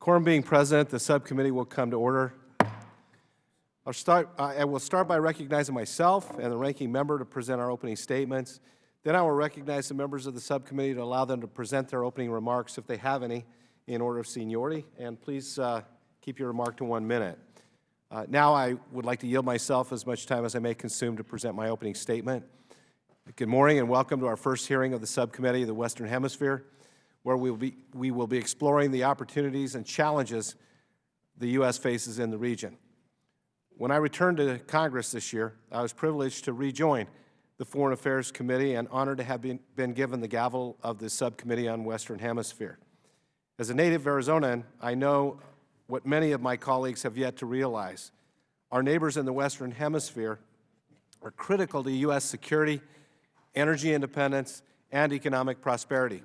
Quorum being present, the subcommittee will come to order. I will start by recognizing myself and the ranking member to present our opening statements. Then I will recognize the members of the subcommittee to allow them to present their opening remarks, if they have any, in order of seniority. And please keep your remark to 1 minute. Now I would like to yield myself as much time as I may consume to present my opening statement. Good morning and welcome to our first hearing of the Subcommittee of the Western Hemisphere, where we will be exploring the opportunities and challenges the U.S. faces in the region. When I returned to Congress this year, I was privileged to rejoin the Foreign Affairs Committee and honored to have been given the gavel of the Subcommittee on Western Hemisphere. As a native Arizonan, I know what many of my colleagues have yet to realize. Our neighbors in the Western Hemisphere are critical to U.S. security, energy independence, and economic prosperity.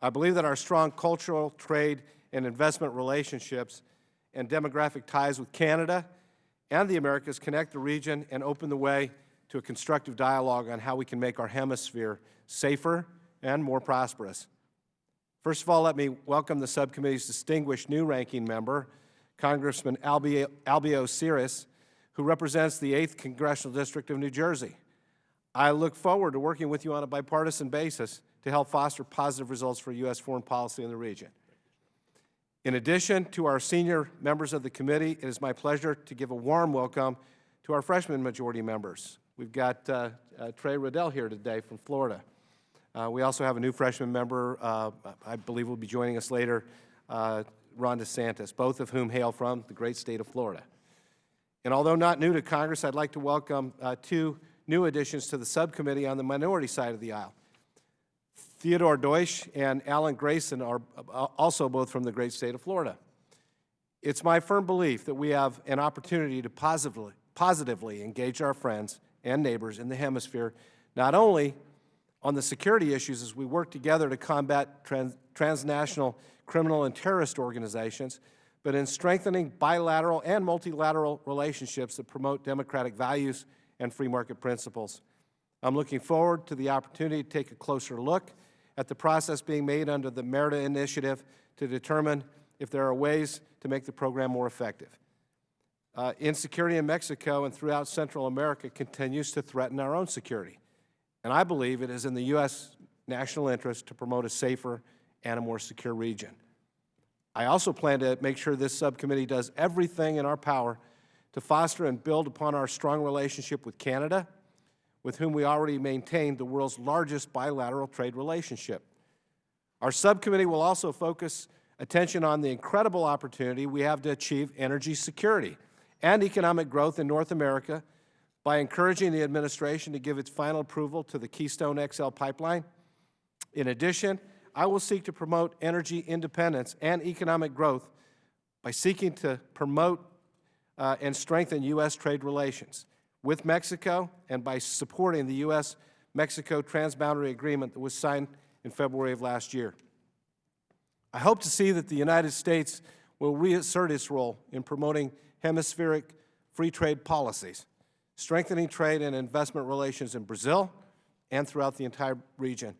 I believe that our strong cultural, trade, and investment relationships and demographic ties with Canada and the Americas connect the region and open the way to a constructive dialogue on how we can make our hemisphere safer and more prosperous. First of all, let me welcome the subcommittee's distinguished new ranking member, Congressman Albio Ciris, who represents the 8th Congressional District of New Jersey. I look forward to working with you on a bipartisan basis to help foster positive results for U.S. foreign policy in the region. In addition to our senior members of the committee, it is my pleasure to give a warm welcome to our freshman majority members. We've got Trey Riddell here today from Florida. We also have a new freshman member, I believe will be joining us later, Ron DeSantis, both of whom hail from the great state of Florida. And although not new to Congress, I'd like to welcome two new additions to the subcommittee on the minority side of the aisle. Theodore Deutsch and Alan Grayson are also both from the great state of Florida. It's my firm belief that we have an opportunity to positively engage our friends and neighbors in the hemisphere, not only on the security issues as we work together to combat transnational criminal and terrorist organizations, but in strengthening bilateral and multilateral relationships that promote democratic values and free market principles. I'm looking forward to the opportunity to take a closer look at the process being made under the MERITA initiative to determine if there are ways to make the program more effective. Insecurity in Mexico and throughout Central America continues to threaten our own security, and I believe it is in the U.S. national interest to promote a safer and a more secure region. I also plan to make sure this subcommittee does everything in our power to foster and build upon our strong relationship with Canada, with whom we already maintain the world's largest bilateral trade relationship. Our subcommittee will also focus attention on the incredible opportunity we have to achieve energy security and economic growth in North America by encouraging the administration to give its final approval to the Keystone XL pipeline. In addition, I will seek to promote energy independence and economic growth by seeking to promote and strengthen U.S. trade relations with Mexico and by supporting the U.S.-Mexico Transboundary Agreement that was signed in February of last year. I hope to see that the United States will reassert its role in promoting hemispheric free trade policies, strengthening trade and investment relations in Brazil and throughout the entire region.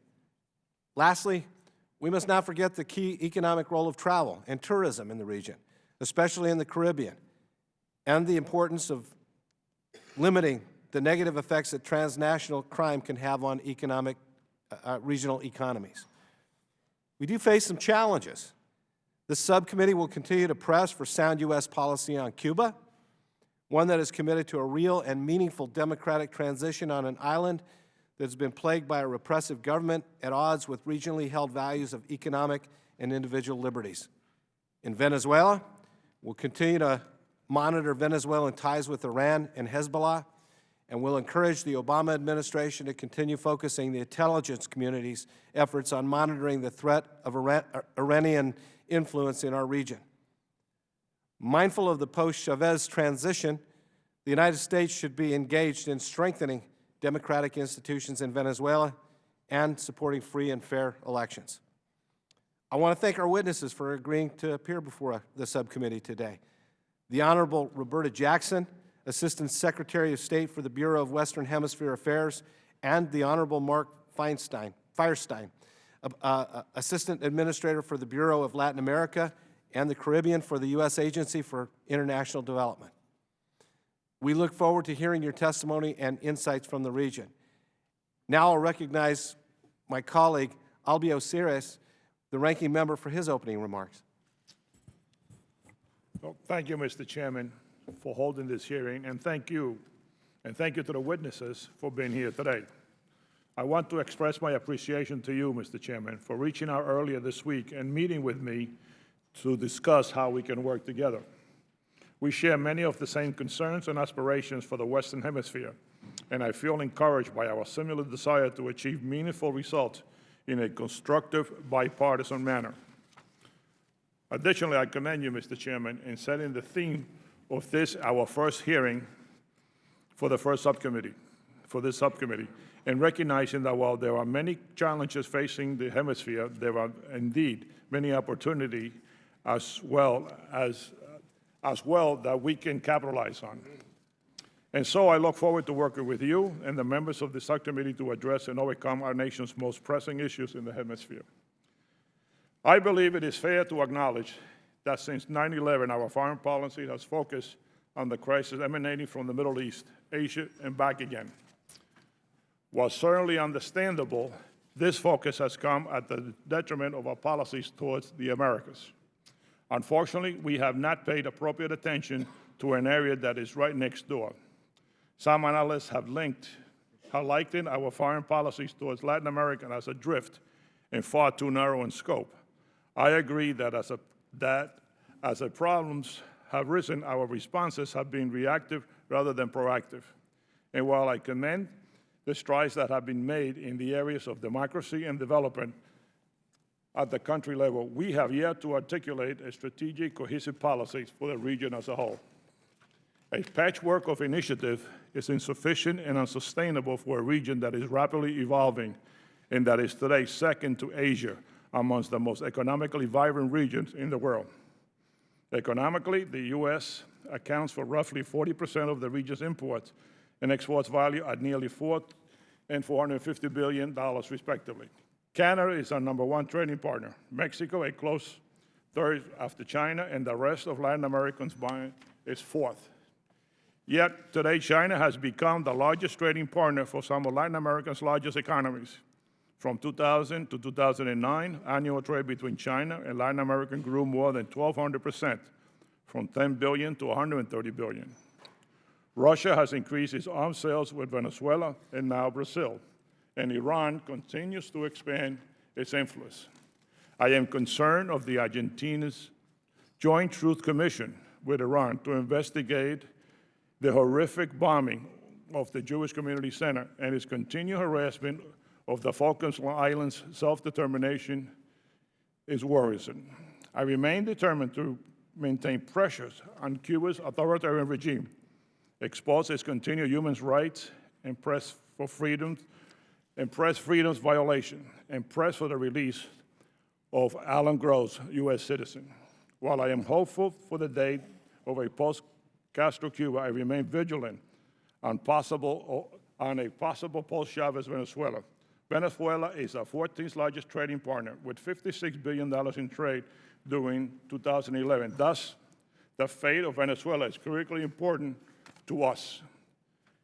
Lastly, we must not forget the key economic role of travel and tourism in the region, especially in the Caribbean, and the importance of limiting the negative effects that transnational crime can have on regional economies. We do face some challenges. The subcommittee will continue to press for sound U.S. policy on Cuba, one that is committed to a real and meaningful democratic transition on an island that has been plagued by a repressive government at odds with regionally held values of economic and individual liberties. In Venezuela, we'll continue to monitor Venezuelan ties with Iran and Hezbollah, and will encourage the Obama administration to continue focusing the intelligence community's efforts on monitoring the threat of Iranian influence in our region. Mindful of the post-Chavez transition, the United States should be engaged in strengthening democratic institutions in Venezuela and supporting free and fair elections. I want to thank our witnesses for agreeing to appear before the subcommittee today. The Honorable Roberta Jackson, Assistant Secretary of State for the Bureau of Western Hemisphere Affairs, and the Honorable Mark Firestein, Assistant Administrator for the Bureau of Latin America and the Caribbean for the U.S. Agency for International Development. We look forward to hearing your testimony and insights from the region. Now I'll recognize my colleague, Albio Ceres, the ranking member, for his opening remarks. Well, thank you, Mr. Chairman, for holding this hearing, and thank you to the witnesses for being here today. I want to express my appreciation to you, Mr. Chairman, for reaching out earlier this week and meeting with me to discuss how we can work together. We share many of the same concerns and aspirations for the Western Hemisphere, and I feel encouraged by our similar desire to achieve meaningful results in a constructive, bipartisan manner. Additionally, I commend you, Mr. Chairman, in setting the theme of this, our first hearing for this subcommittee, and recognizing that while there are many challenges facing the hemisphere, there are indeed many opportunities as well that we can capitalize on. And so I look forward to working with you and the members of the subcommittee to address and overcome our nation's most pressing issues in the hemisphere. I believe it is fair to acknowledge that since 9/11, our foreign policy has focused on the crisis emanating from the Middle East, Asia, and back again. While certainly understandable, this focus has come at the detriment of our policies towards the Americas. Unfortunately, we have not paid appropriate attention to an area that is right next door. Some analysts have likened our foreign policies towards Latin America as adrift and far too narrow in scope. I agree that as the problems have risen, our responses have been reactive rather than proactive. And while I commend the strides that have been made in the areas of democracy and development at the country level, we have yet to articulate a strategic, cohesive policy for the region as a whole. A patchwork of initiative is insufficient and unsustainable for a region that is rapidly evolving and that is today second to Asia amongst the most economically vibrant regions in the world. Economically, the U.S. accounts for roughly 40% of the region's imports and exports value at nearly $4 and $450 billion, respectively. Canada is our #1 trading partner. Mexico, a close third after China, and the rest of Latin America combined is fourth. Yet today, China has become the largest trading partner for some of Latin America's largest economies. From 2000 to 2009, annual trade between China and Latin America grew more than 1,200%, from $10 billion to $130 billion. Russia has increased its arms sales with Venezuela and now Brazil, and Iran continues to expand its influence. I am concerned of the Argentina's Joint Truth Commission with Iran to investigate the horrific bombing of the Jewish Community Center and its continued harassment of the Falkland Islands' self-determination is worrisome. I remain determined to maintain pressures on Cuba's authoritarian regime, expose its continued human rights and press freedoms violation, and press for the release of Alan Gross, U.S. citizen. While I am hopeful for the day of a post-Castro Cuba, I remain vigilant on a possible post-Chavez Venezuela. Venezuela is our 14th largest trading partner with $56 billion in trade during 2011. Thus, the fate of Venezuela is critically important to us.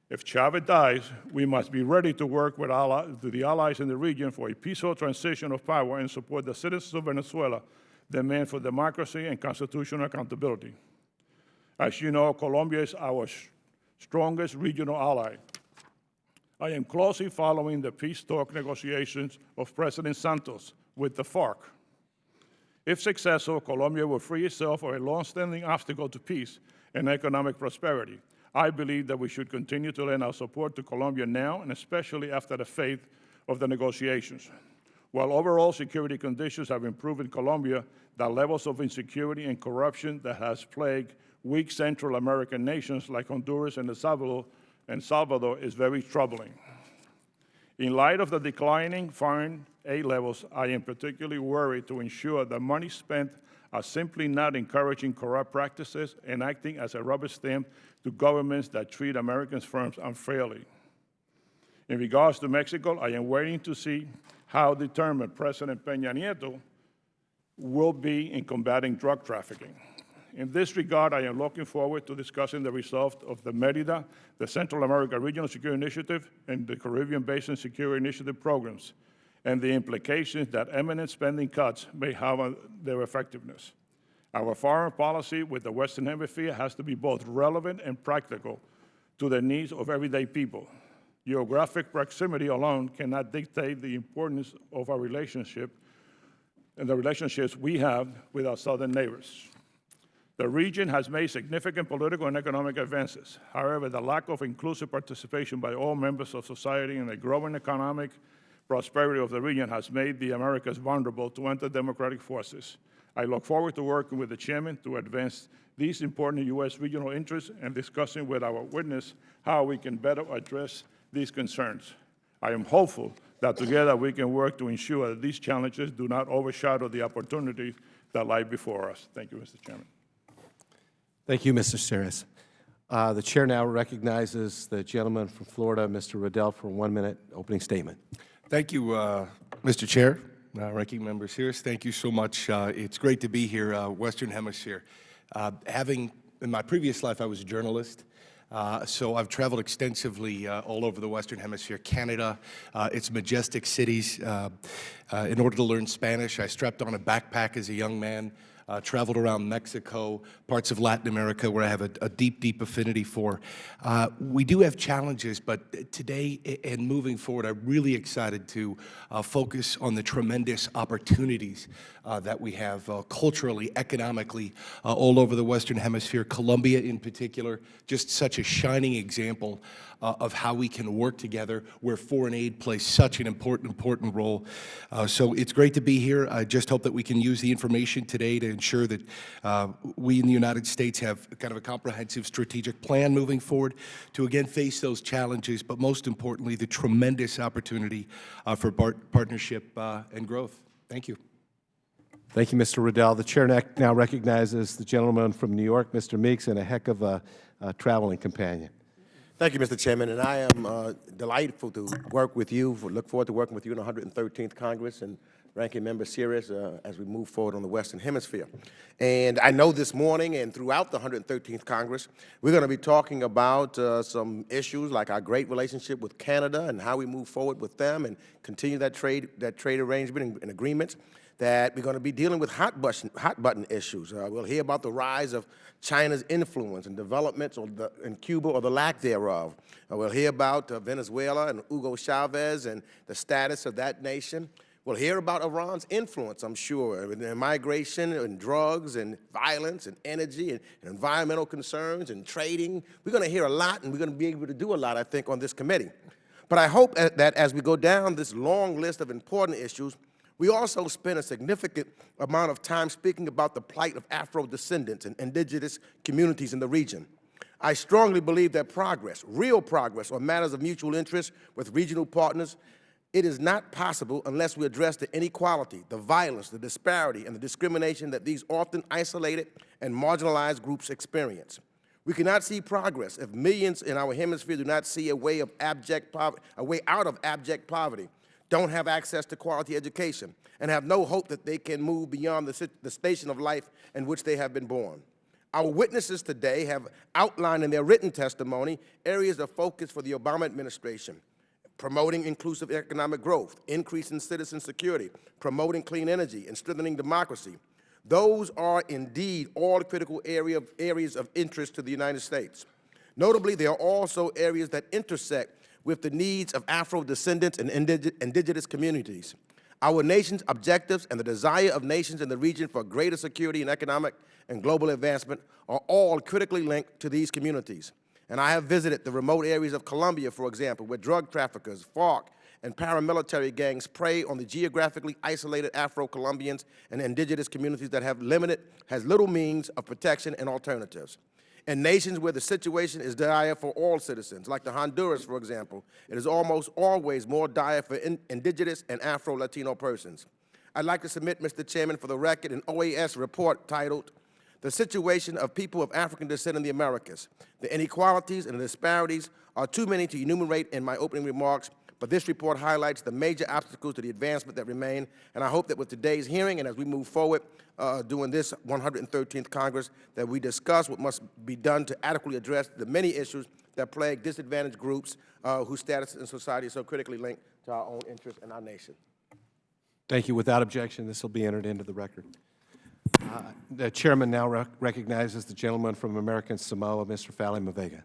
If Chavez dies, we must be ready to work with the allies in the region for a peaceful transition of power and support the citizens of Venezuela demand for democracy and constitutional accountability. As you know, Colombia is our strongest regional ally. I am closely following the peace talk negotiations of President Santos with the FARC. If successful, Colombia will free itself of a long-standing obstacle to peace and economic prosperity. I believe that we should continue to lend our support to Colombia now, and especially after the fate of the negotiations. While overall security conditions have improved in Colombia, the levels of insecurity and corruption that has plagued weak Central American nations like Honduras and El Salvador is very troubling. In light of the declining foreign aid levels, I am particularly worried to ensure that money spent are simply not encouraging corrupt practices and acting as a rubber stamp to governments that treat American firms unfairly. In regards to Mexico, I am waiting to see how determined President Peña Nieto will be in combating drug trafficking. In this regard, I am looking forward to discussing the results of the MERIDA, the Central America Regional Security Initiative, and the Caribbean Basin Security Initiative programs, and the implications that imminent spending cuts may have on their effectiveness. Our foreign policy with the Western Hemisphere has to be both relevant and practical to the needs of everyday people. Geographic proximity alone cannot dictate the importance of our relationship and the relationships we have with our southern neighbors. The region has made significant political and economic advances. However, the lack of inclusive participation by all members of society in the growing economic prosperity of the region has made the Americas vulnerable to anti-democratic forces. I look forward to working with the chairman to advance these important U.S. regional interests and discussing with our witness how we can better address these concerns. I am hopeful that together we can work to ensure that these challenges do not overshadow the opportunities that lie before us. Thank you, Mr. Chairman. Thank you, Mr. Steres. The chair now recognizes the gentleman from Florida, Mr. Riddell, for a 1-minute opening statement. Thank you, Mr. Chair, Ranking Member Sears. Thank you so much. It's great to be here, Western Hemisphere. In my previous life, I was a journalist, so I've traveled extensively all over the Western Hemisphere, Canada, its majestic cities. In order to learn Spanish, I strapped on a backpack as a young man, traveled around Mexico, parts of Latin America where I have a deep, deep affinity for. We do have challenges, but today and moving forward, I'm really excited to focus on the tremendous opportunities that we have culturally, economically, all over the Western Hemisphere. Colombia in particular, just such a shining example of how we can work together where foreign aid plays such an important role. So it's great to be here. I just hope that we can use the information today to ensure that we in the United States have kind of a comprehensive strategic plan moving forward to again face those challenges, but most importantly, the tremendous opportunity for partnership and growth. Thank you. Thank you, Mr. Riddell. The chair now recognizes the gentleman from New York, Mr. Meeks, and a heck of a traveling companion. Thank you, Mr. Chairman, and I am delightful to work with you, look forward to working with you in the 113th Congress and Ranking Member Sears as we move forward on the Western Hemisphere. And I know this morning and throughout the 113th Congress, we're going to be talking about some issues like our great relationship with Canada and how we move forward with them and continue that trade arrangement and agreements. That we're going to be dealing with hot button issues. We'll hear about the rise of China's influence and developments in Cuba or the lack thereof. We'll hear about Venezuela and Hugo Chavez and the status of that nation. We'll hear about Iran's influence, I'm sure, in migration and drugs and violence and energy and environmental concerns and trading. We're going to hear a lot, and we're going to be able to do a lot, I think, on this committee. But I hope that as we go down this long list of important issues, we also spend a significant amount of time speaking about the plight of Afro-descendants and indigenous communities in the region. I strongly believe that progress, real progress on matters of mutual interest with regional partners, it is not possible unless we address the inequality, the violence, the disparity, and the discrimination that these often isolated and marginalized groups experience. We cannot see progress if millions in our hemisphere do not see a way out of abject poverty, don't have access to quality education, and have no hope that they can move beyond the station of life in which they have been born. Our witnesses today have outlined in their written testimony areas of focus for the Obama administration: promoting inclusive economic growth, increasing citizen security, promoting clean energy, and strengthening democracy. Those are indeed all critical areas of interest to the United States. Notably, there are also areas that intersect with the needs of Afro-descendants and indigenous communities. Our nation's objectives and the desire of nations in the region for greater security and economic and global advancement are all critically linked to these communities. And I have visited the remote areas of Colombia, for example, where drug traffickers, FARC, and paramilitary gangs prey on the geographically isolated Afro-Colombians and indigenous communities that have little means of protection and alternatives. In nations where the situation is dire for all citizens, like the Honduras, for example, it is almost always more dire for indigenous and Afro-Latino persons. I'd like to submit, Mr. Chairman, for the record, an OAS report titled, "The Situation of People of African Descent in the Americas. The inequalities and the disparities are too many to enumerate in my opening remarks, but this report highlights the major obstacles to the advancement that remain, and I hope that with today's hearing and as we move forward during this 113th Congress, that we discuss what must be done to adequately address the many issues that plague disadvantaged groups whose status in society is so critically linked to our own interests and our nation. Thank you. Without objection, this will be entered into the record. The chairman now recognizes the gentleman from American Samoa, Mr. Fally Mavega.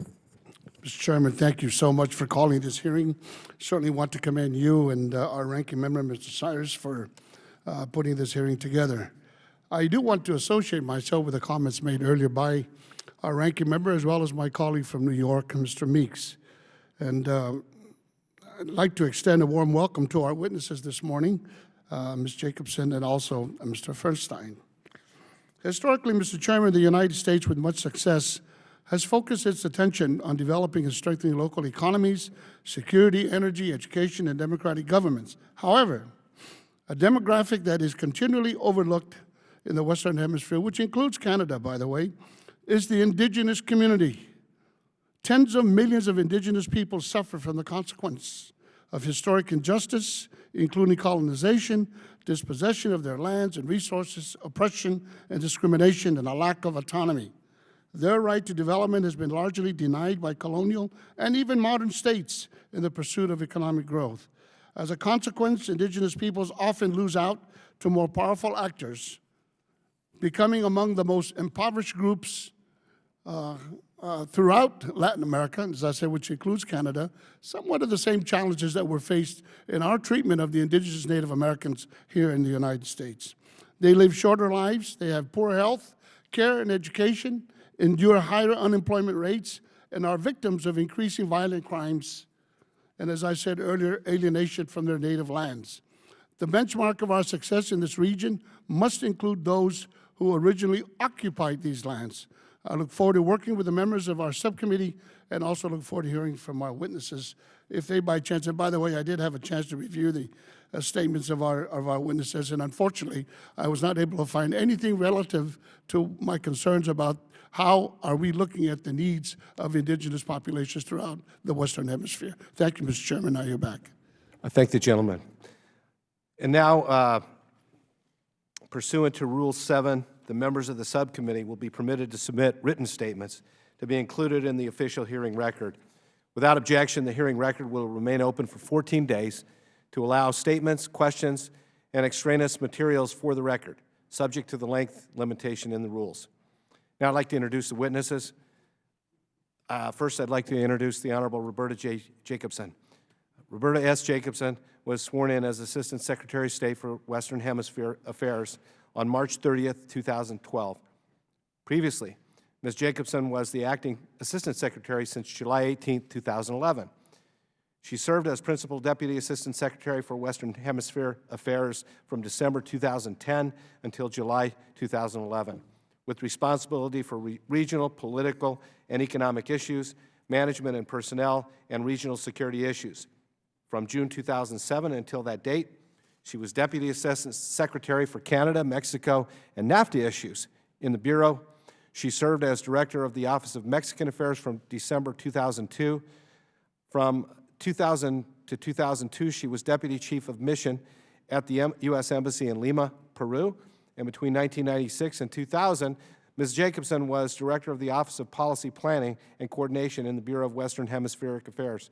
Mr. Chairman, thank you so much for calling this hearing. Certainly want to commend you and our ranking member, Mr. Cyrus, for putting this hearing together. I do want to associate myself with the comments made earlier by our ranking member as well as my colleague from New York, Mr. Meeks. And I'd like to extend a warm welcome to our witnesses this morning, Ms. Jacobson and also Mr. Fernstein. Historically, Mr. Chairman, the United States, with much success, has focused its attention on developing and strengthening local economies, security, energy, education, and democratic governments. However, a demographic that is continually overlooked in the Western Hemisphere, which includes Canada, by the way, is the indigenous community. Tens of millions of indigenous people suffer from the consequence of historic injustice, including colonization, dispossession of their lands and resources, oppression and discrimination, and a lack of autonomy. Their right to development has been largely denied by colonial and even modern states in the pursuit of economic growth. As a consequence, indigenous peoples often lose out to more powerful actors, becoming among the most impoverished groups throughout Latin America, as I said, which includes Canada, somewhat of the same challenges that were faced in our treatment of the indigenous Native Americans here in the United States. They live shorter lives, they have poor health, care, and education, endure higher unemployment rates, and are victims of increasing violent crimes, and as I said earlier, alienation from their native lands. The benchmark of our success in this region must include those who originally occupied these lands. I look forward to working with the members of our subcommittee and also look forward to hearing from our witnesses if they by chance, and by the way, I did have a chance to review the statements of our witnesses, and unfortunately, I was not able to find anything relative to my concerns about how are we looking at the needs of indigenous populations throughout the Western Hemisphere. Thank you, Mr. Chairman. Now you're back. I thank the gentleman. And now, pursuant to Rule 7, the members of the subcommittee will be permitted to submit written statements to be included in the official hearing record. Without objection, the hearing record will remain open for 14 days to allow statements, questions, and extraneous materials for the record, subject to the length limitation in the rules. Now I'd like to introduce the witnesses. First, I'd like to introduce the Honorable Roberta J. Jacobson. Roberta S. Jacobson was sworn in as Assistant Secretary of State for Western Hemisphere Affairs on March 30th, 2012. Previously, Ms. Jacobson was the Acting Assistant Secretary since July 18th, 2011. She served as Principal Deputy Assistant Secretary for Western Hemisphere Affairs from December 2010 until July 2011, with responsibility for regional, political, and economic issues, management and personnel, and regional security issues. From June 2007 until that date, she was Deputy Assistant Secretary for Canada, Mexico, and NAFTA issues in the Bureau. She served as Director of the Office of Mexican Affairs from December 2002. From 2000 to 2002, she was Deputy Chief of Mission at the U.S. Embassy in Lima, Peru. And between 1996 and 2000, Ms. Jacobson was Director of the Office of Policy Planning and Coordination in the Bureau of Western Hemispheric Affairs,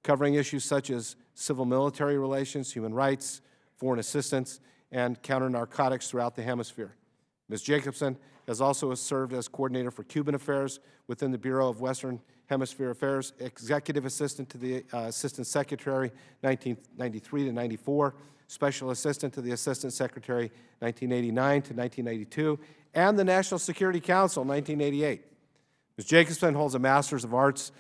covering issues such as civil-military relations, human rights, foreign assistance, and counter-narcotics throughout the hemisphere. Ms. Jacobson has also served as Coordinator for Cuban Affairs within the Bureau of Western Hemisphere Affairs, Executive Assistant to the Assistant Secretary 1993 to 94, Special Assistant to the Assistant Secretary 1989 to 1992, and the National Security Council 1988. Ms. Jacobson holds a Master's of Arts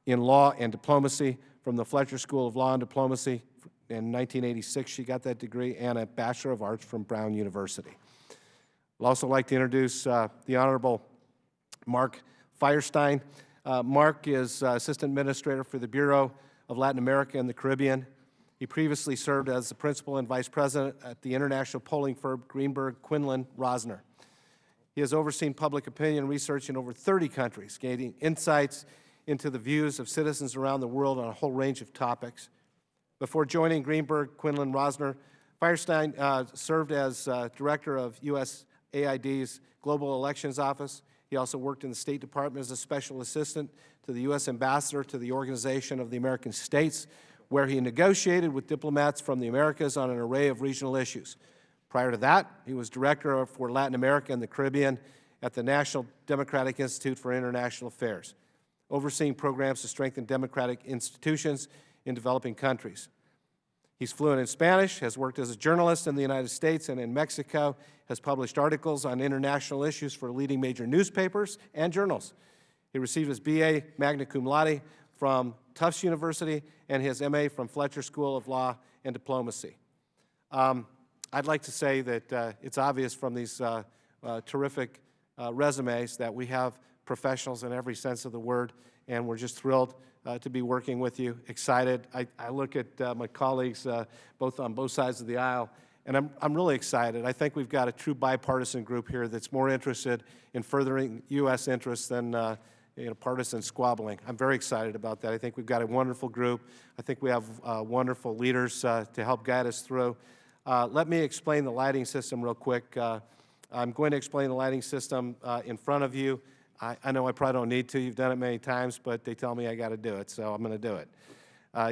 in Law and Diplomacy from the Fletcher School of Law and Diplomacy. In 1986, she got that degree, and a Bachelor of Arts from Brown University. I'd also like to introduce the Honorable Mark Feierstein. Mark is Assistant Administrator for the Bureau of Latin America and the Caribbean. He previously served as the Principal and Vice President at the international polling firm Greenberg Quinlan Rosner. He has overseen public opinion research in over 30 countries, gaining insights into the views of citizens around the world on a whole range of topics. Before joining Greenberg Quinlan Rosner, Firestein served as Director of USAID's Global Elections Office. He also worked in the State Department as a Special Assistant to the U.S. Ambassador to the Organization of the American States, where he negotiated with diplomats from the Americas on an array of regional issues. Prior to that, he was Director for Latin America and the Caribbean at the National Democratic Institute for International Affairs, overseeing programs to strengthen democratic institutions in developing countries. He's fluent in Spanish, has worked as a journalist in the United States and in Mexico, has published articles on international issues for leading major newspapers and journals. He received his B.A. magna cum laude from Tufts University and his M.A. from Fletcher School of Law and Diplomacy. I'd like to say that it's obvious from these terrific resumes that we have professionals in every sense of the word, and we're just thrilled to be working with you, excited. I look at my colleagues on both sides of the aisle, and I'm really excited. I think we've got a true bipartisan group here that's more interested in furthering U.S. interests than partisan squabbling. I'm very excited about that. I think we've got a wonderful group. I think we have wonderful leaders to help guide us through. Let me explain the lighting system real quick. I'm going to explain the lighting system in front of you. I know I probably don't need to. You've done it many times, but they tell me I got to do it, so I'm going to do it.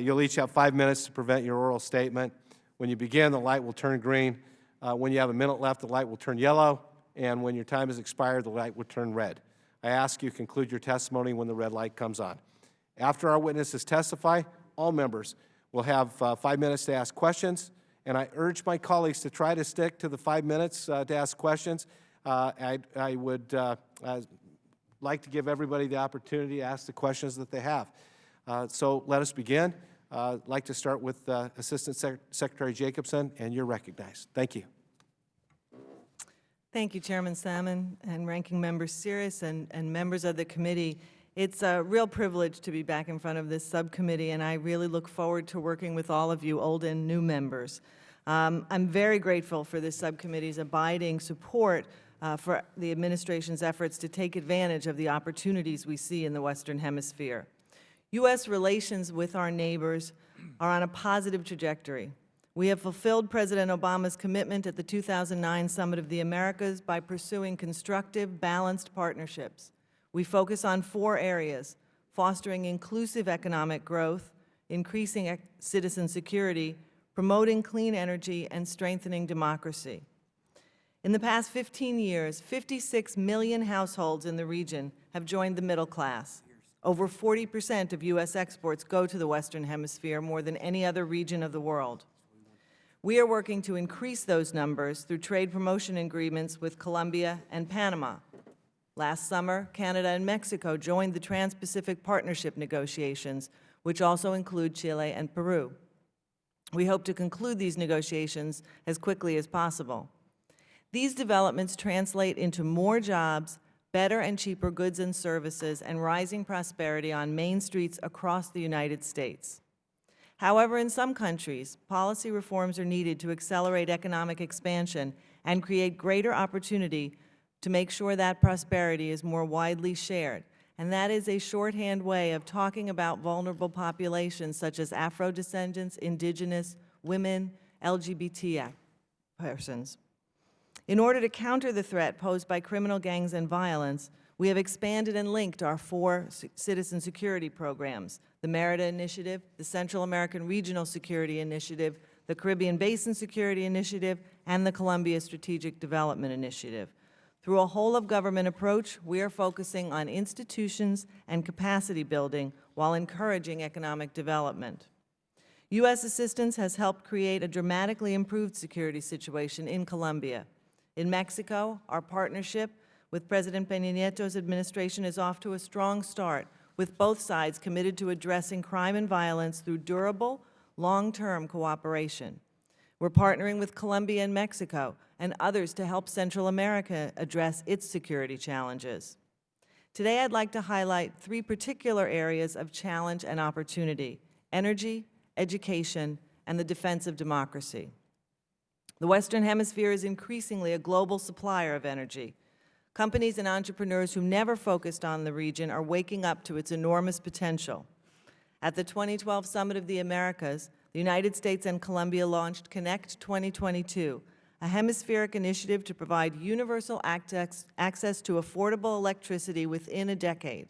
You'll each have 5 minutes to present your oral statement. When you begin, the light will turn green. When you have a minute left, the light will turn yellow, and when your time has expired, the light will turn red. I ask you to conclude your testimony when the red light comes on. After our witnesses testify, all members will have 5 minutes to ask questions, and I urge my colleagues to try to stick to the 5 minutes to ask questions. I would like to give everybody the opportunity to ask the questions that they have. So let us begin. I'd like to start with Assistant Secretary Jacobson, and you're recognized. Thank you. Thank you, Chairman Salmon and Ranking Member Sears and members of the committee. It's a real privilege to be back in front of this subcommittee, and I really look forward to working with all of you, old and new members. I'm very grateful for this subcommittee's abiding support for the administration's efforts to take advantage of the opportunities we see in the Western Hemisphere. U.S. relations with our neighbors are on a positive trajectory. We have fulfilled President Obama's commitment at the 2009 Summit of the Americas by pursuing constructive, balanced partnerships. We focus on 4 areas: fostering inclusive economic growth, increasing citizen security, promoting clean energy, and strengthening democracy. In the past 15 years, 56 million households in the region have joined the middle class. Over 40% of U.S. exports go to the Western Hemisphere, more than any other region of the world. We are working to increase those numbers through trade promotion agreements with Colombia and Panama. Last summer, Canada and Mexico joined the Trans-Pacific Partnership negotiations, which also include Chile and Peru. We hope to conclude these negotiations as quickly as possible. These developments translate into more jobs, better and cheaper goods and services, and rising prosperity on main streets across the United States. However, in some countries, policy reforms are needed to accelerate economic expansion and create greater opportunity to make sure that prosperity is more widely shared. And that is a shorthand way of talking about vulnerable populations such as Afro-descendants, indigenous, women, LGBT persons. In order to counter the threat posed by criminal gangs and violence, we have expanded and linked our 4 citizen security programs: the Merida Initiative, the Central American Regional Security Initiative, the Caribbean Basin Security Initiative, and the Columbia Strategic Development Initiative. Through a whole-of-government approach, we are focusing on institutions and capacity building while encouraging economic development. U.S. assistance has helped create a dramatically improved security situation in Colombia. In Mexico, our partnership with President Peña Nieto's administration is off to a strong start, with both sides committed to addressing crime and violence through durable, long-term cooperation. We're partnering with Colombia and Mexico and others to help Central America address its security challenges. Today, I'd like to highlight 3 particular areas of challenge and opportunity: energy, education, and the defense of democracy. The Western Hemisphere is increasingly a global supplier of energy. Companies and entrepreneurs who never focused on the region are waking up to its enormous potential. At the 2012 Summit of the Americas, the United States and Colombia launched Connect 2022, a hemispheric initiative to provide universal access to affordable electricity within a decade.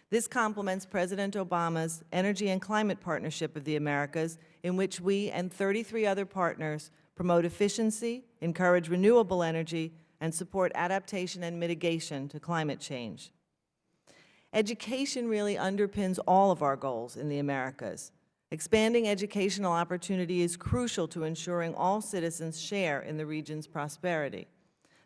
This complements President Obama's Energy and Climate Partnership of the Americas, in which we and 33 other partners promote efficiency, encourage renewable energy, and support adaptation and mitigation to climate change. Education really underpins all of our goals in the Americas. Expanding educational opportunity is crucial to ensuring all citizens share in the region's prosperity.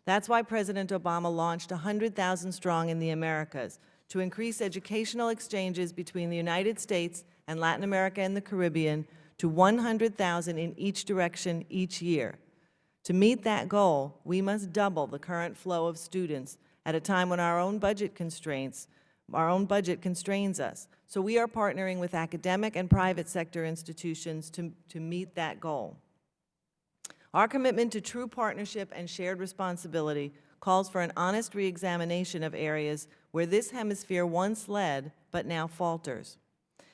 That's why President Obama launched 100,000 Strong in the Americas, to increase educational exchanges between the United States and Latin America and the Caribbean to 100,000 in each direction each year. To meet that goal, we must double the current flow of students at a time when our own budget constrains us. So we are partnering with academic and private sector institutions to meet that goal. Our commitment to true partnership and shared responsibility calls for an honest reexamination of areas where this hemisphere once led but now falters.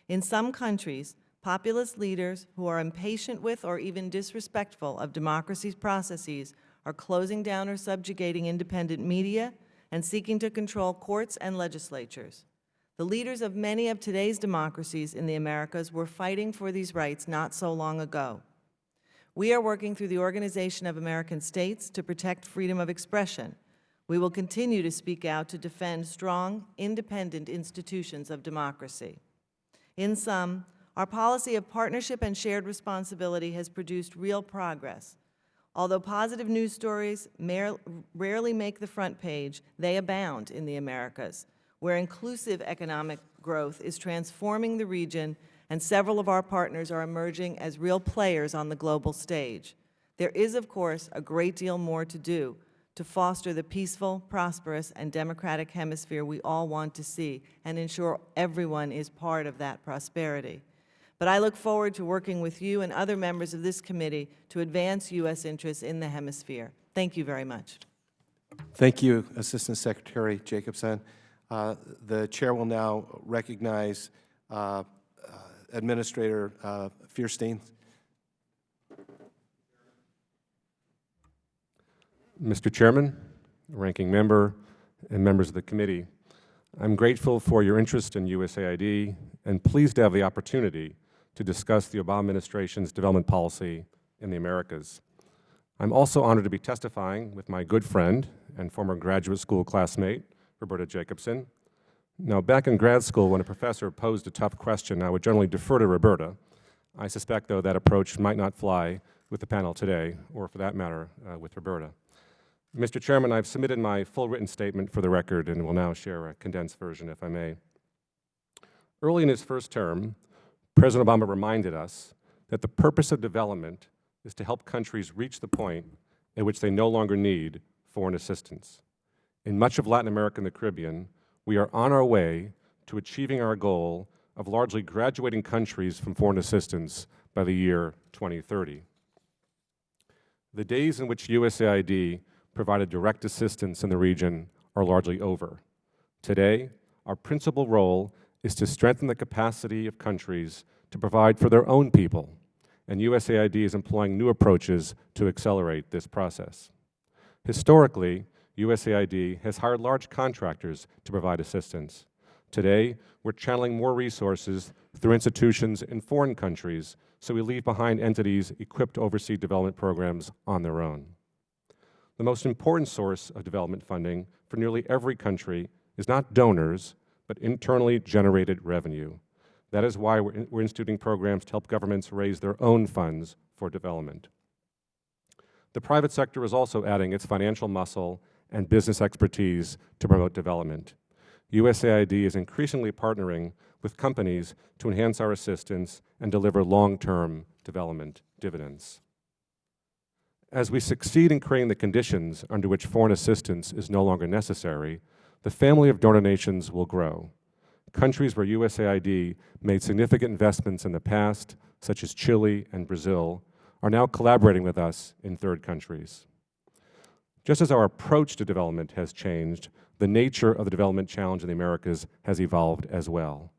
In some countries, populist leaders who are impatient with or even disrespectful of democracy's processes are closing down or subjugating independent media and seeking to control courts and legislatures. The leaders of many of today's democracies in the Americas were fighting for these rights not so long ago. We are working through the Organization of American States to protect freedom of expression. We will continue to speak out to defend strong, independent institutions of democracy. In sum, our policy of partnership and shared responsibility has produced real progress. Although positive news stories rarely make the front page, they abound in the Americas, where inclusive economic growth is transforming the region, and several of our partners are emerging as real players on the global stage. There is, of course, a great deal more to do to foster the peaceful, prosperous, and democratic hemisphere we all want to see and ensure everyone is part of that prosperity. But I look forward to working with you and other members of this committee to advance U.S. interests in the hemisphere. Thank you very much. Thank you, Assistant Secretary Jacobson. The chair will now recognize Administrator Fierstein. Mr. Chairman, Ranking Member, and members of the committee, I'm grateful for your interest in USAID and pleased to have the opportunity to discuss the Obama administration's development policy in the Americas. I'm also honored to be testifying with my good friend and former graduate school classmate, Roberta Jacobson. Now, back in grad school, when a professor posed a tough question, I would generally defer to Roberta. I suspect, though, that approach might not fly with the panel today, or for that matter, with Roberta. Mr. Chairman, I've submitted my full written statement for the record and will now share a condensed version, if I may. Early in his first term, President Obama reminded us that the purpose of development is to help countries reach the point at which they no longer need foreign assistance. In much of Latin America and the Caribbean, we are on our way to achieving our goal of largely graduating countries from foreign assistance by the year 2030. The days in which USAID provided direct assistance in the region are largely over. Today, our principal role is to strengthen the capacity of countries to provide for their own people, and USAID is employing new approaches to accelerate this process. Historically, USAID has hired large contractors to provide assistance. Today, we're channeling more resources through institutions in foreign countries, so we leave behind entities equipped to oversee development programs on their own. The most important source of development funding for nearly every country is not donors, but internally generated revenue. That is why we're instituting programs to help governments raise their own funds for development. The private sector is also adding its financial muscle and business expertise to promote development. USAID is increasingly partnering with companies to enhance our assistance and deliver long-term development dividends. As we succeed in creating the conditions under which foreign assistance is no longer necessary, the family of donor nations will grow. Countries where USAID made significant investments in the past, such as Chile and Brazil, are now collaborating with us in third countries. Just as our approach to development has changed, the nature of the development challenge in the Americas has evolved as well.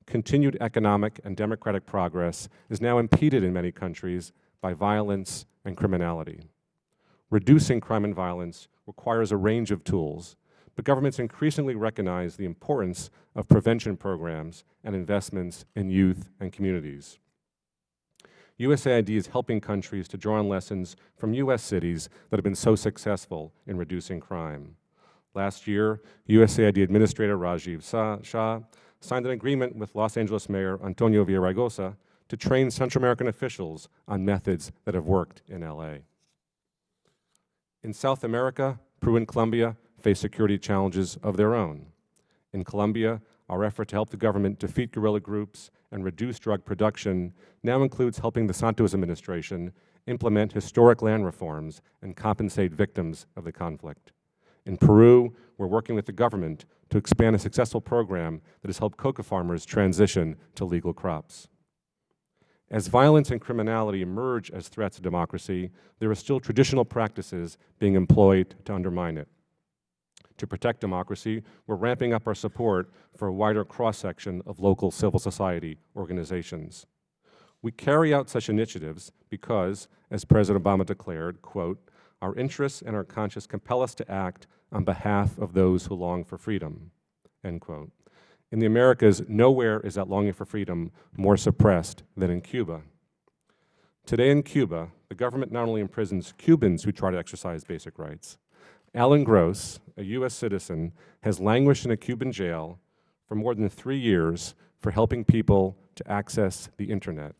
continued economic and democratic progress is now impeded in many countries by violence and criminality. Reducing crime and violence requires a range of tools, but governments increasingly recognize the importance of prevention programs and investments in youth and communities. USAID is helping countries to draw on lessons from U.S. cities that have been so successful in reducing crime. Last year, USAID Administrator Rajiv Shah signed an agreement with Los Angeles Mayor Antonio Villaraigosa to train Central American officials on methods that have worked in LA. In South America, Peru and Colombia face security challenges of their own. In Colombia, our effort to help the government defeat guerrilla groups and reduce drug production now includes helping the Santos administration implement historic land reforms and compensate victims of the conflict. In Peru, we're working with the government to expand a successful program that has helped coca farmers transition to legal crops. As violence and criminality emerge as threats to democracy, there are still traditional practices being employed to undermine it. To protect democracy, we're ramping up our support for a wider cross-section of local civil society organizations. We carry out such initiatives because, as President Obama declared, quote, "Our interests and our conscience compel us to act on behalf of those who long for freedom," end quote. In the Americas, nowhere is that longing for freedom more suppressed than in Cuba. Today in Cuba, the government not only imprisons Cubans who try to exercise basic rights. Alan Gross, a U.S. citizen, has languished in a Cuban jail for more than 3 years for helping people to access the internet.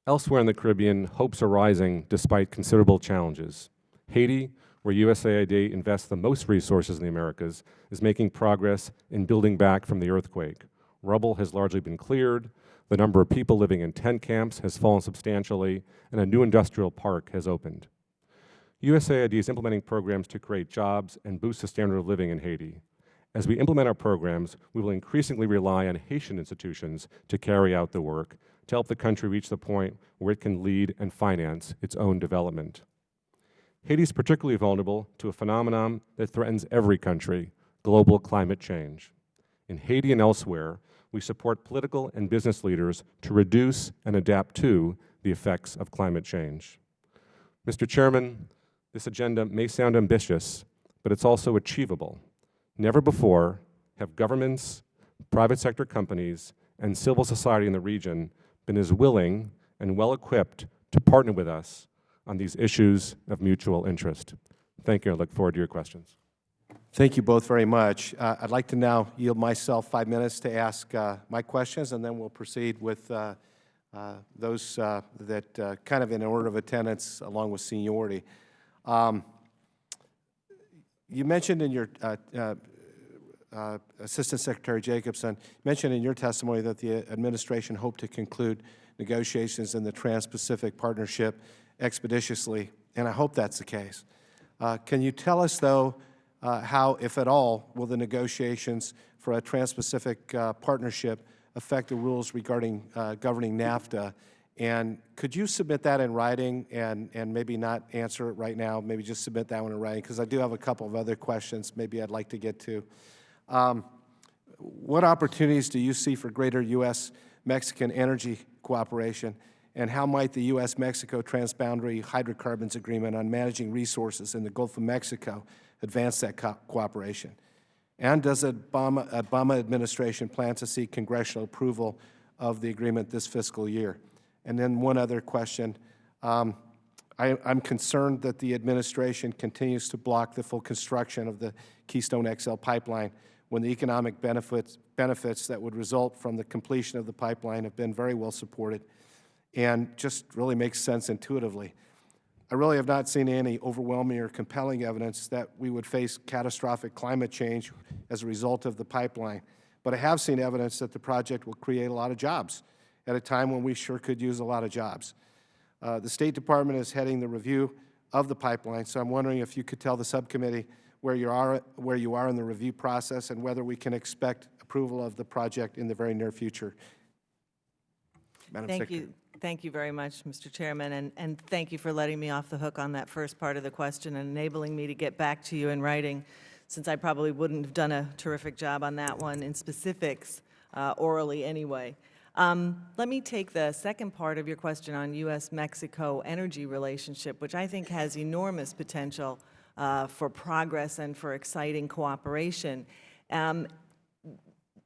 Elsewhere in the Caribbean, hopes are rising despite considerable challenges. Haiti, where USAID invests the most resources in the Americas, is making progress in building back from the earthquake. Rubble has largely been cleared, the number of people living in tent camps has fallen substantially, and a new industrial park has opened. USAID is implementing programs to create jobs and boost the standard of living in Haiti. As we implement our programs, we will increasingly rely on Haitian institutions to carry out the work, to help the country reach the point where it can lead and finance its own development. Haiti is particularly vulnerable to a phenomenon that threatens every country, global climate change. In Haiti and elsewhere, we support political and business leaders to reduce and adapt to the effects of climate change. Mr. Chairman, this agenda may sound ambitious, but it's also achievable. Never before have governments, private sector companies, and civil society in the region been as willing and well-equipped to partner with us on these issues of mutual interest. Thank you. I look forward to your questions. Thank you both very much. I'd like to now yield myself 5 minutes to ask my questions, and then we'll proceed with those that kind of in order of attendance along with seniority. You mentioned in your, Assistant Secretary Jacobson, mentioned in your testimony that the administration hoped to conclude negotiations in the Trans-Pacific Partnership expeditiously, and I hope that's the case. Can you tell us, though, how, if at all, will the negotiations for a Trans-Pacific Partnership affect the rules regarding governing NAFTA? And could you submit that in writing and maybe not answer it right now, maybe just submit that one in writing, because I do have a couple of other questions maybe I'd like to get to. What opportunities do you see for greater U.S.-Mexican energy cooperation, and how might the U.S.-Mexico Transboundary Hydrocarbons Agreement on managing resources in the Gulf of Mexico advance that cooperation? And does the Obama administration plan to seek congressional approval of the agreement this fiscal year? And then one other question. I'm concerned that the administration continues to block the full construction of the Keystone XL pipeline when the economic benefits that would result from the completion of the pipeline have been very well supported and just really makes sense intuitively. I really have not seen any overwhelming or compelling evidence that we would face catastrophic climate change as a result of the pipeline, but I have seen evidence that the project will create a lot of jobs at a time when we sure could use a lot of jobs. The State Department is heading the review of the pipeline, so I'm wondering if you could tell the subcommittee where you are in the review process and whether we can expect approval of the project in the very near future. Madam Secretary. Thank you very much, Mr. Chairman, and thank you for letting me off the hook on that first part of the question and enabling me to get back to you in writing. since I probably wouldn't have done a terrific job on that one in specifics orally anyway. Let me take the second part of your question on U.S.-Mexico energy relationship, which I think has enormous potential for progress and for exciting cooperation.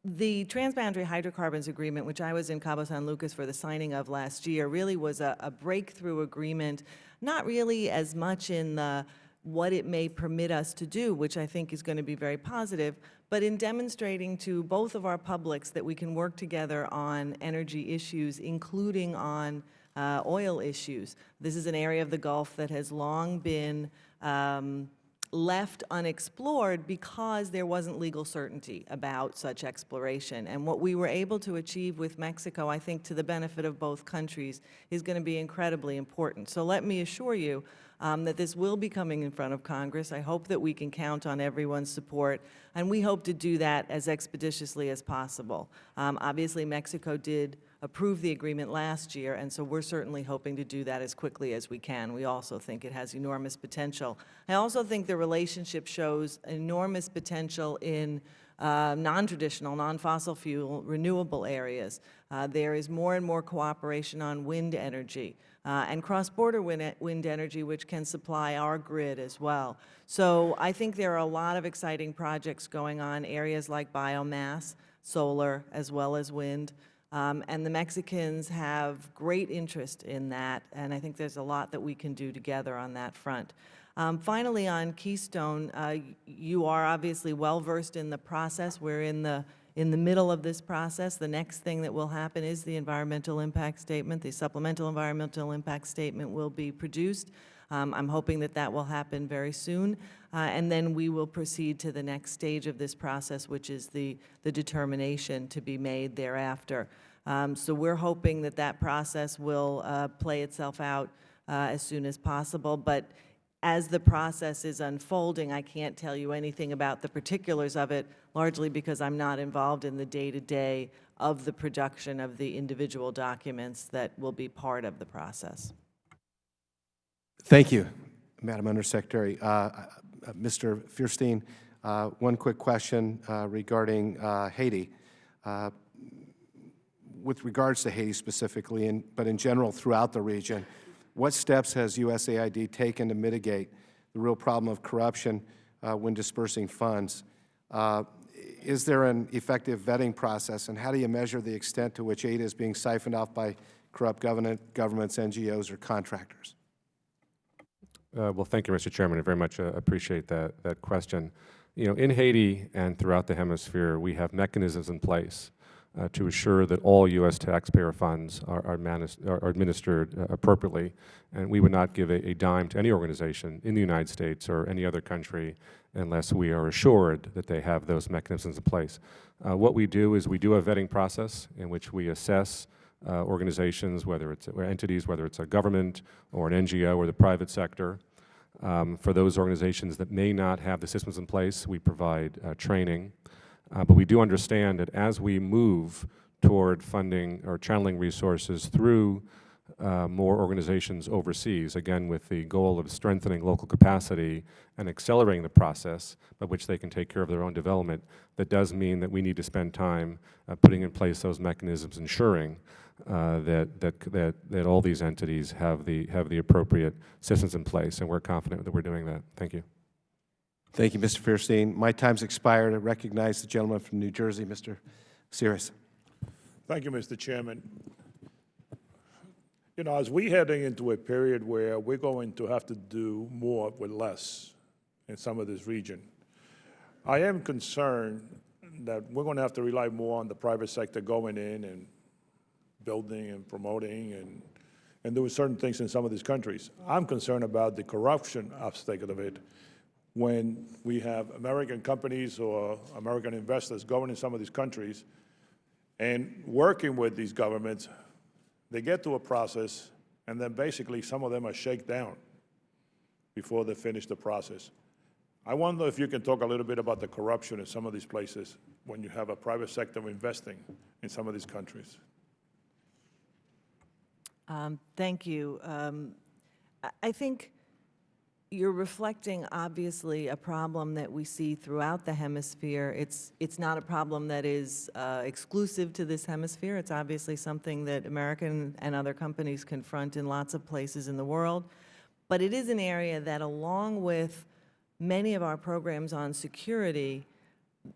The Transboundary Hydrocarbons Agreement, which I was in Cabo San Lucas for the signing of last year, really was a breakthrough agreement, not really as much in the what it may permit us to do, which I think is going to be very positive, but in demonstrating to both of our publics that we can work together on energy issues, including on oil issues. This is an area of the Gulf that has long been left unexplored because there wasn't legal certainty about such exploration. And what we were able to achieve with Mexico, I think to the benefit of both countries, is going to be incredibly important. So let me assure you that this will be coming in front of Congress. I hope that we can count on everyone's support, and we hope to do that as expeditiously as possible. Obviously, Mexico did approve the agreement last year, and so we're certainly hoping to do that as quickly as we can. We also think it has enormous potential. I also think the relationship shows enormous potential in non-traditional, non-fossil fuel, renewable areas. There is more and more cooperation on wind energy and cross-border wind energy, which can supply our grid as well. So I think there are a lot of exciting projects going on, areas like biomass, solar, as well as wind. And the Mexicans have great interest in that, and I think there's a lot that we can do together on that front. Finally, on Keystone, you are obviously well-versed in the process. We're in the middle of this process. The next thing that will happen is the environmental impact statement. The supplemental environmental impact statement will be produced. I'm hoping that that will happen very soon, and then we will proceed to the next stage of this process, which is the determination to be made thereafter. So we're hoping that that process will play itself out as soon as possible, but as the process is unfolding, I can't tell you anything about the particulars of it, largely because I'm not involved in the day-to-day of the production of the individual documents that will be part of the process. Thank you, Madam Undersecretary. Mr. Fierstein, one quick question regarding Haiti. With regards to Haiti specifically, but in general throughout the region, what steps has USAID taken to mitigate the real problem of corruption when dispersing funds? Is there an effective vetting process, and how do you measure the extent to which aid is being siphoned off by corrupt governments, NGOs, or contractors? Well, thank you, Mr. Chairman. I very much appreciate that question. You know, in Haiti and throughout the hemisphere, we have mechanisms in place to assure that all U.S. taxpayer funds are administered appropriately, and we would not give a dime to any organization in the United States or any other country unless we are assured that they have those mechanisms in place. What we do is we do a vetting process in which we assess organizations, whether it's entities, whether it's a government or an NGO or the private sector. For those organizations that may not have the systems in place, we provide training. But we do understand that as we move toward funding or channeling resources through more organizations overseas, again with the goal of strengthening local capacity and accelerating the process by which they can take care of their own development, that does mean that we need to spend time putting in place those mechanisms, ensuring that all these entities have the appropriate systems in place, and we're confident that we're doing that. Thank you. Thank you, Mr. Fierstein. My time's expired. I recognize the gentleman from New Jersey, Mr. Sears. Thank you, Mr. Chairman. You know, as we're heading into a period where we're going to have to do more with less in some of this region, I am concerned that we're going to have to rely more on the private sector going in and building and promoting and doing certain things in some of these countries. I'm concerned about the corruption aspect of it when we have American companies or American investors going in some of these countries and working with these governments. They get to a process, and then basically some of them are shaken down before they finish the process. I wonder if you can talk a little bit about the corruption in some of these places when you have a private sector investing in some of these countries. Thank you. I think you're reflecting, obviously, a problem that we see throughout the hemisphere. It's not a problem that is exclusive to this hemisphere. It's obviously something that American and other companies confront in lots of places in the world. But it is an area that, along with many of our programs on security,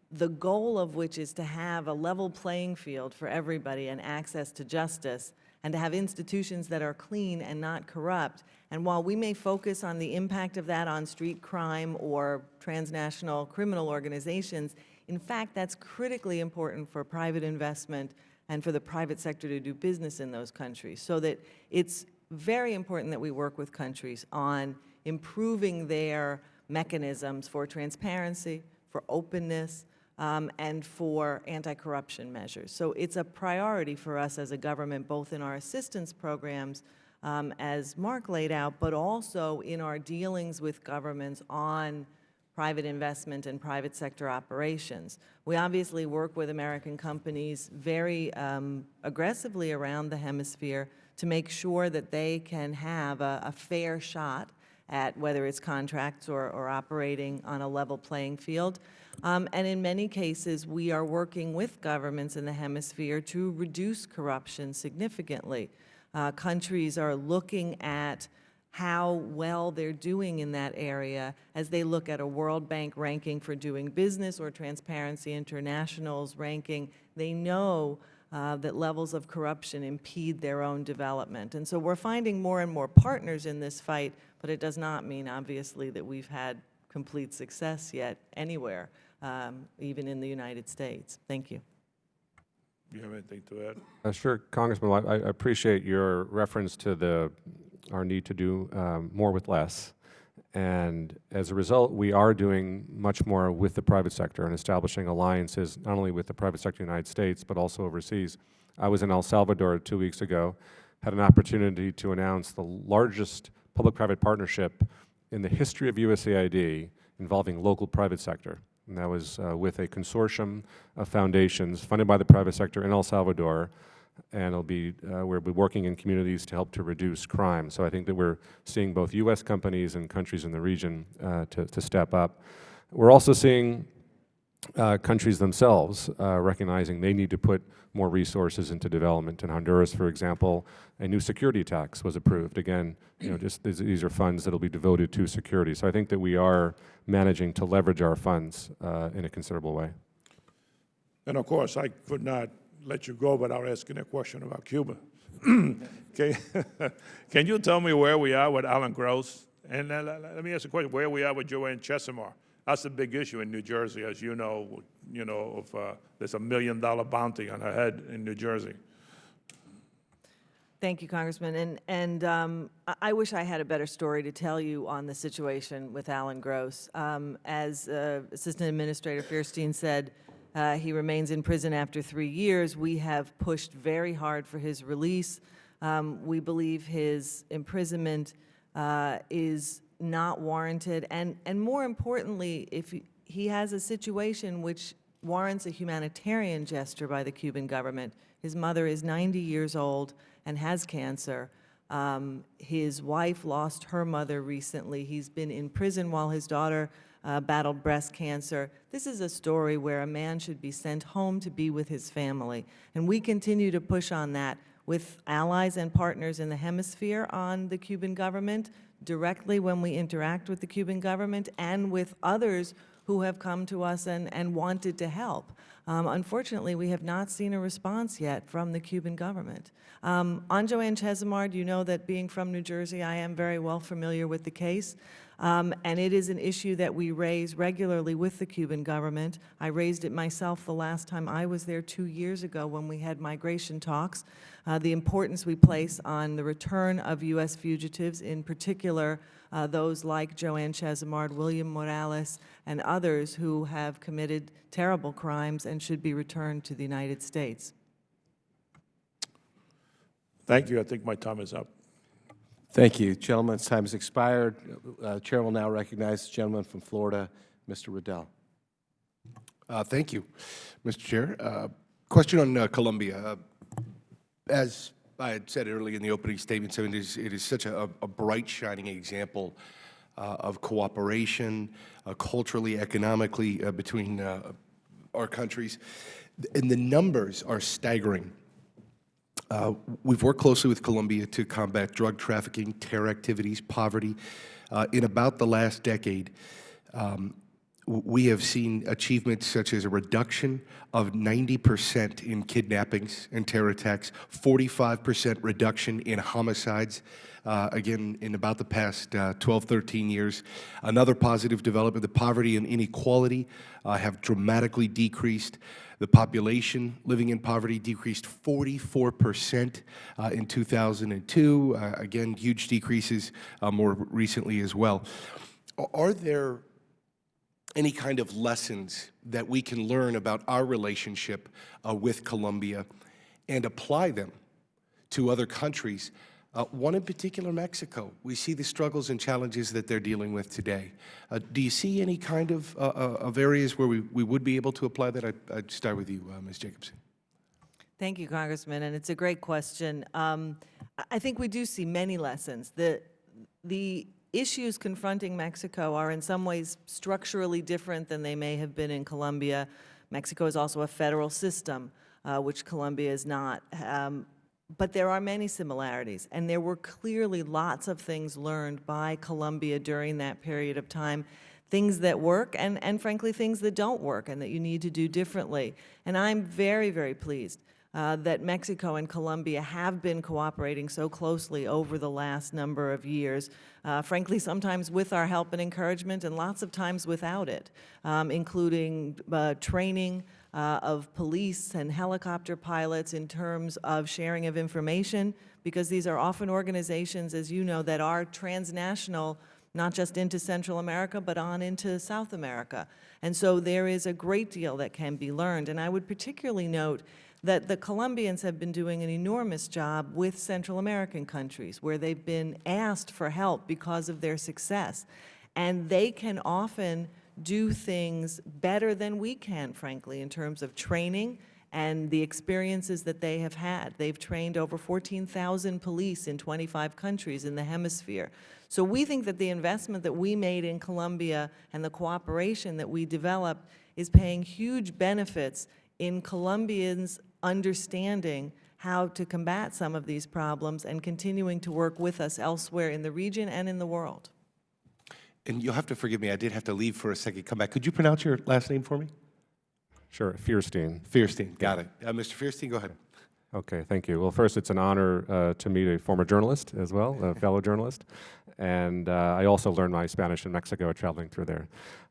the goal of which is to have a level playing field for everybody and access to justice, and to have institutions that are clean and not corrupt. And while we may focus on the impact of that on street crime or transnational criminal organizations, in fact, that's critically important for private investment and for the private sector to do business in those countries. So that it's very important that we work with countries on improving their mechanisms for transparency, for openness, and for anti-corruption measures. So it's a priority for us as a government, both in our assistance programs, as Mark laid out, but also in our dealings with governments on private investment and private sector operations. We obviously work with American companies very aggressively around the hemisphere to make sure that they can have a fair shot at whether it's contracts or operating on a level playing field. And in many cases, we are working with governments in the hemisphere to reduce corruption significantly. Countries are looking at how well they're doing in that area as they look at a World Bank ranking for doing business or Transparency International's ranking. They know that levels of corruption impede their own development. And so we're finding more and more partners in this fight, but it does not mean, obviously, that we've had complete success yet anywhere, even in the United States. Thank you. Do you have anything to add? Sure, Congressman. I appreciate your reference to our need to do more with less. And as a result, we are doing much more with the private sector and establishing alliances, not only with the private sector in the United States, but also overseas. I was in El Salvador 2 weeks ago, had an opportunity to announce the largest public-private partnership in the history of USAID involving local private sector. And that was with a consortium of foundations funded by the private sector in El Salvador, and we'll be working in communities to help to reduce crime. So I think that we're seeing both U.S. companies and countries in the region to step up. We're also seeing countries themselves recognizing they need to put more resources into development. In Honduras, for example, a new security tax was approved. Again, just these are funds that will be devoted to security. So I think that we are managing to leverage our funds in a considerable way. And of course, I could not let you go without asking a question about Cuba. Can you tell me where we are with Alan Gross? And let me ask a question: where we are with Joanne Chesimard? That's a big issue in New Jersey, as you know. There's $1 million bounty on her head in New Jersey. Thank you, Congressman. And I wish I had a better story to tell you on the situation with Alan Gross. As Assistant Administrator Fierstein said, he remains in prison after 3 years. We have pushed very hard for his release. We believe his imprisonment is not warranted. And more importantly, if he has a situation which warrants a humanitarian gesture by the Cuban government. His mother is 90 years old and has cancer. His wife lost her mother recently. He's been in prison while his daughter battled breast cancer. This is a story where a man should be sent home to be with his family. And we continue to push on that with allies and partners in the hemisphere on the Cuban government, directly when we interact with the Cuban government, and with others who have come to us and wanted to help. Unfortunately, we have not seen a response yet from the Cuban government. On Joanne Chesimard, you know that being from New Jersey, I am very well familiar with the case. And it is an issue that we raise regularly with the Cuban government. I raised it myself the last time I was there 2 years ago when we had migration talks. The importance we place on the return of U.S. fugitives, in particular those like Joanne Chesimard, William Morales, and others who have committed terrible crimes and should be returned to the United States. Thank you. I think my time is up. Thank you. Gentleman's time has expired. Chair will now recognize the gentleman from Florida, Mr. Riddell. Thank you, Mr. Chair. Question on Colombia. As I had said earlier in the opening statements, I mean, it is such a bright, shining example of cooperation, culturally, economically, between our countries. And the numbers are staggering. We've worked closely with Colombia to combat drug trafficking, terror activities, poverty. In about the last decade, we have seen achievements such as a reduction of 90% in kidnappings and terror attacks, 45% reduction in homicides, again, in about the past 12, 13 years. Another positive development, the poverty and inequality have dramatically decreased. The population living in poverty decreased 44% in 2002. Again, huge decreases more recently as well. Are there any kind of lessons that we can learn about our relationship with Colombia and apply them to other countries? One in particular, Mexico. We see the struggles and challenges that they're dealing with today. Do you see any kind of areas where we would be able to apply that? I'd start with you, Ms. Jacobson. Thank you, Congressman, and it's a great question. I think we do see many lessons. The issues confronting Mexico are in some ways structurally different than they may have been in Colombia. Mexico is also a federal system, which Colombia is not. But there are many similarities, and there were clearly lots of things learned by Colombia during that period of time, things that work and frankly, things that don't work and that you need to do differently. And I'm very, very pleased that Mexico and Colombia have been cooperating so closely over the last number of years, frankly, sometimes with our help and encouragement and lots of times without it, including training of police and helicopter pilots in terms of sharing of information, because these are often organizations, as you know, that are transnational, not just into Central America, but on into South America. And so there is a great deal that can be learned. And I would particularly note that the Colombians have been doing an enormous job with Central American countries, where they've been asked for help because of their success. And they can often do things better than we can, frankly, in terms of training and the experiences that they have had. They've trained over 14,000 police in 25 countries in the Hemisphere. So we think that the investment that we made in Colombia and the cooperation that we developed is paying huge benefits in Colombians understanding how to combat some of these problems and continuing to work with us elsewhere in the region and in the world. And you'll have to forgive me, I did have to leave for a second, come back. Could you pronounce your last name for me? Sure, Fierstein. Fierstein, got it. Mr. Fierstein, go ahead. Okay, thank you. Well, first, it's an honor to meet a former journalist as well, a fellow journalist. And I also learned my Spanish in Mexico traveling through there.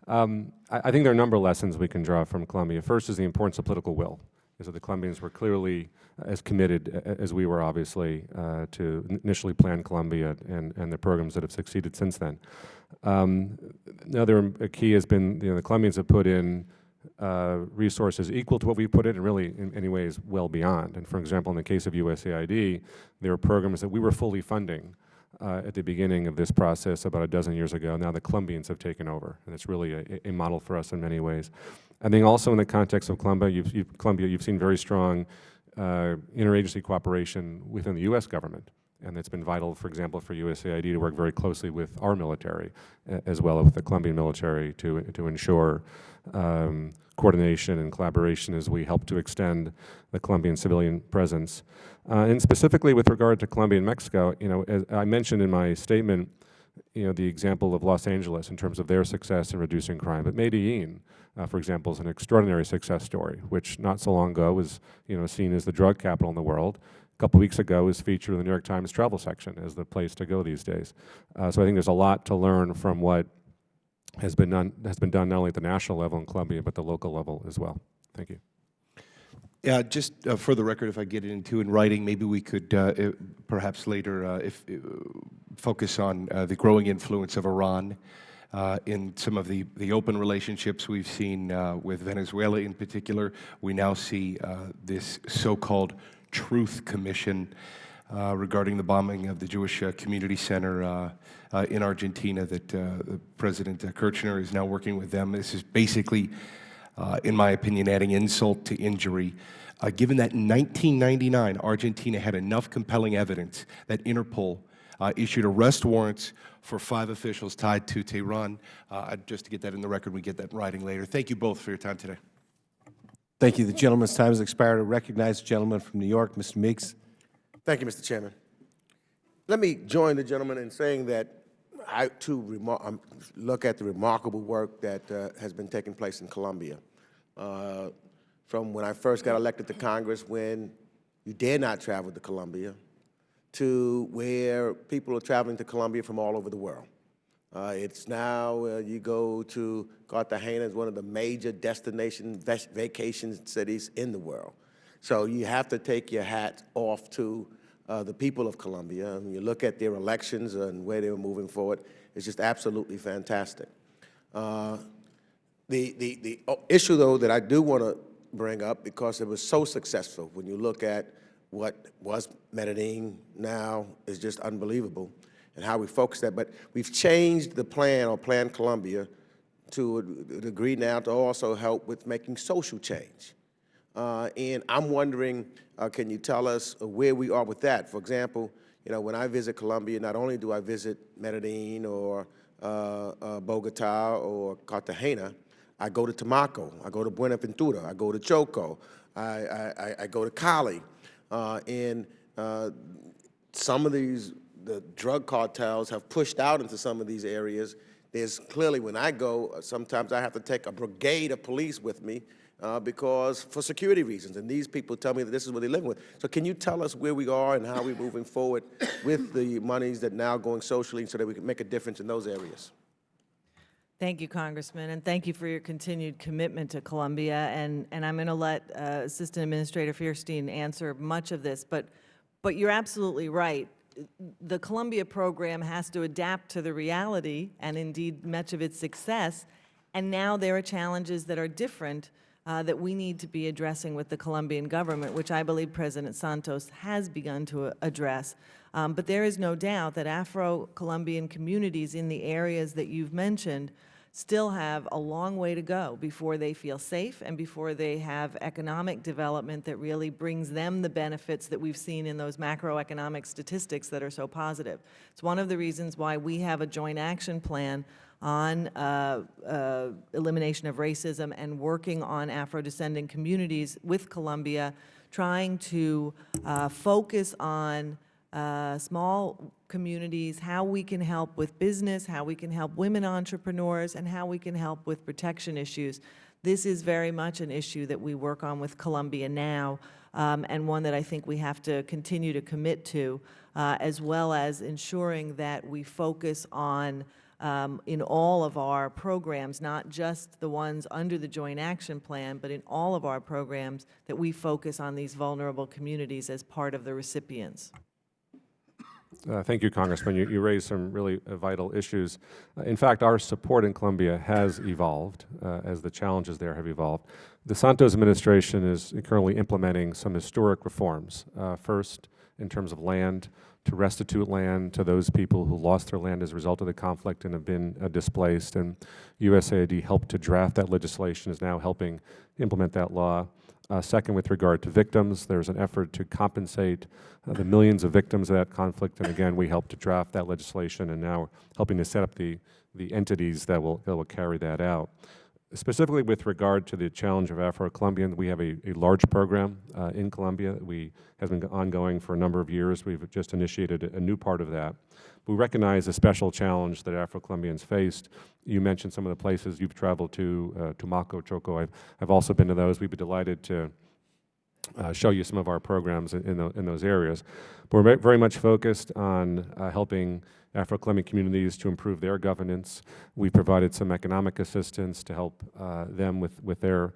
I think there are a number of lessons we can draw from Colombia. First is the importance of political will. Is that the Colombians were clearly as committed as we were, obviously, to initially plan Colombia and the programs that have succeeded since then. Another key has been, the Colombians have put in resources equal to what we put in, and really, in many ways, well beyond. And for example, in the case of USAID, there are programs that we were fully funding at the beginning of this process about a dozen years ago. Now the Colombians have taken over, and it's really a model for us in many ways. I think also in the context of Colombia, you've seen very strong interagency cooperation within the U.S. government. And it's been vital, for example, for USAID to work very closely with our military, as well as with the Colombian military, to ensure coordination and collaboration as we help to extend the Colombian civilian presence. And specifically with regard to Colombia and Mexico, as I mentioned in my statement, the example of Los Angeles in terms of their success in reducing crime. But Medellin, for example, is an extraordinary success story, which not so long ago was seen as the drug capital in the world. A couple weeks ago was featured in the New York Times travel section as the place to go these days. So I think there's a lot to learn from what has been done not only at the national level in Colombia, but the local level as well. Thank you. Yeah, just for the record, if I get it into in writing, maybe we could perhaps later focus on the growing influence of Iran in some of the open relationships we've seen with Venezuela in particular. We now see this so-called Truth Commission regarding the bombing of the Jewish Community Center in Argentina that President Kirchner is now working with them. This is basically, in my opinion, adding insult to injury. Given that in 1999, Argentina had enough compelling evidence that Interpol issued arrest warrants for 5 officials tied to Tehran. Just to get that in the record, we get that in writing later. Thank you both for your time today. Thank you. The gentleman's time has expired. I recognize the gentleman from New York, Mr. Meeks. Thank you, Mr. Chairman. Let me join the gentleman in saying that I, too, look at the remarkable work that has been taking place in Colombia. From when I first got elected to Congress, when you dare not travel to Colombia, to where people are traveling to Colombia from all over the world. It's now, you go to Cartagena, is one of the major destination vacation cities in the world. So you have to take your hat off to the people of Colombia. And you look at their elections and where they were moving forward, it's just absolutely fantastic. The issue, though, that I do want to bring up, because it was so successful, when you look at what was Medellin now is just unbelievable, and how we focus that. But we've changed the plan, or Plan Colombia, to a degree now to also help with making social change. And I'm wondering, can you tell us where we are with that? For example, you know, when I visit Colombia, not only do I visit Medellin or Bogota or Cartagena, I go to Tumaco, I go to Buenaventura, I go to Choco, I go to Cali. And some of the drug cartels have pushed out into some of these areas. There's clearly, when I go, sometimes I have to take a brigade of police with me because for security reasons, and these people tell me that this is what they're living with. So can you tell us where we are and how we're moving forward with the monies that now going socially so that we can make a difference in those areas? Thank you, Congressman, and thank you for your continued commitment to Colombia. And I'm going to let Assistant Administrator Fierstein answer much of this, but you're absolutely right. The Colombia program has to adapt to the reality and indeed much of its success, and now there are challenges that are different that we need to be addressing with the Colombian government, which I believe President Santos has begun to address. But there is no doubt that Afro-Colombian communities in the areas that you've mentioned still have a long way to go before they feel safe and before they have economic development that really brings them the benefits that we've seen in those macroeconomic statistics that are so positive. It's one of the reasons why we have a joint action plan on elimination of racism and working on Afro-descendant communities with Colombia, trying to focus on small communities, how we can help with business, how we can help women entrepreneurs, and how we can help with protection issues. This is very much an issue that we work on with Colombia now, and one that I think we have to continue to commit to, as well as ensuring that we focus on in all of our programs, not just the ones under the Joint Action Plan, but in all of our programs, that we focus on these vulnerable communities as part of the recipients. Thank you, Congressman. You raised some really vital issues. In fact, our support in Colombia has evolved as the challenges there have evolved. The Santos administration is currently implementing some historic reforms. First, in terms of land, to restitute land to those people who lost their land as a result of the conflict and have been displaced. And USAID helped to draft that legislation, is now helping implement that law. Second, with regard to victims, there's an effort to compensate the millions of victims of that conflict, and again, we helped to draft that legislation and now helping to set up the entities that will carry that out. Specifically with regard to the challenge of Afro-Colombian, we have a large program in Colombia that has been ongoing for a number of years. We've just initiated a new part of that. We recognize the special challenge that Afro-Colombians faced. You mentioned some of the places you've traveled to, Tumaco, Choco. I've also been to those. We'd be delighted to show you some of our programs in those areas. But we're very much focused on helping Afro-Colombian communities to improve their governance. We provided some economic assistance to help them with their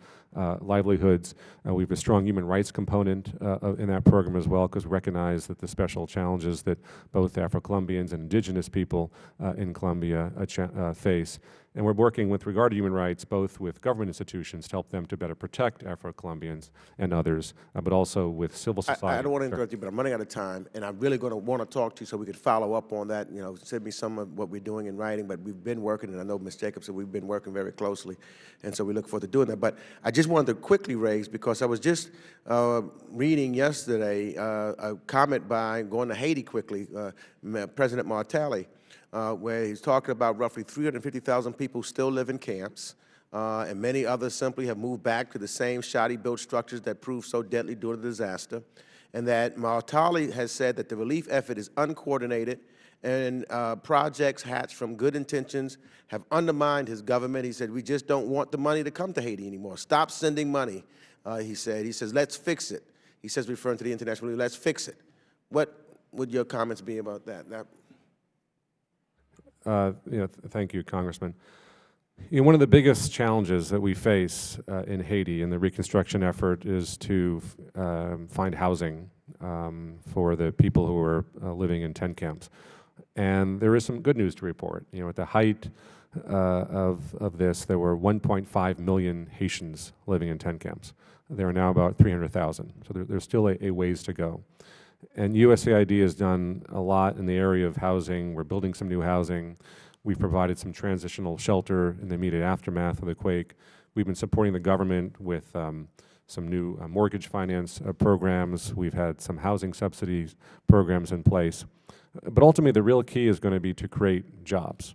livelihoods. We have a strong human rights component in that program as well, because we recognize that the special challenges that both Afro-Colombians and indigenous people in Colombia face. And we're working with regard to human rights, both with government institutions to help them to better protect Afro-Colombians and others, but also with civil society. I don't want to interrupt you, but I'm running out of time, and I'm really going to want to talk to you so we could follow up on that. You know, send me some of what we're doing in writing, but we've been working, and I know Ms. Jacobs said we've been working very closely, and so we look forward to doing that. But I just wanted to quickly raise, because I was just reading yesterday a comment by, going to Haiti quickly, President Martelli, where he's talking about roughly 350,000 people still live in camps, and many others simply have moved back to the same shoddy-built structures that proved so deadly during the disaster, and that Martelli has said that the relief effort is uncoordinated and projects hatched from good intentions have undermined his government. He said, we just don't want the money to come to Haiti anymore. Stop sending money, he said. He says, let's fix it. He says, referring to the international community, let's fix it. What would your comments be about that? Thank you, Congressman. One of the biggest challenges that we face in Haiti in the reconstruction effort is to find housing for the people who are living in tent camps. And there is some good news to report. At the height of this, there were 1.5 million Haitians living in tent camps. There are now about 300,000. So there's still a ways to go. And USAID has done a lot in the area of housing. We're building some new housing. We've provided some transitional shelter in the immediate aftermath of the quake. We've been supporting the government with some new mortgage finance programs. We've had some housing subsidies programs in place. But ultimately, the real key is going to be to create jobs.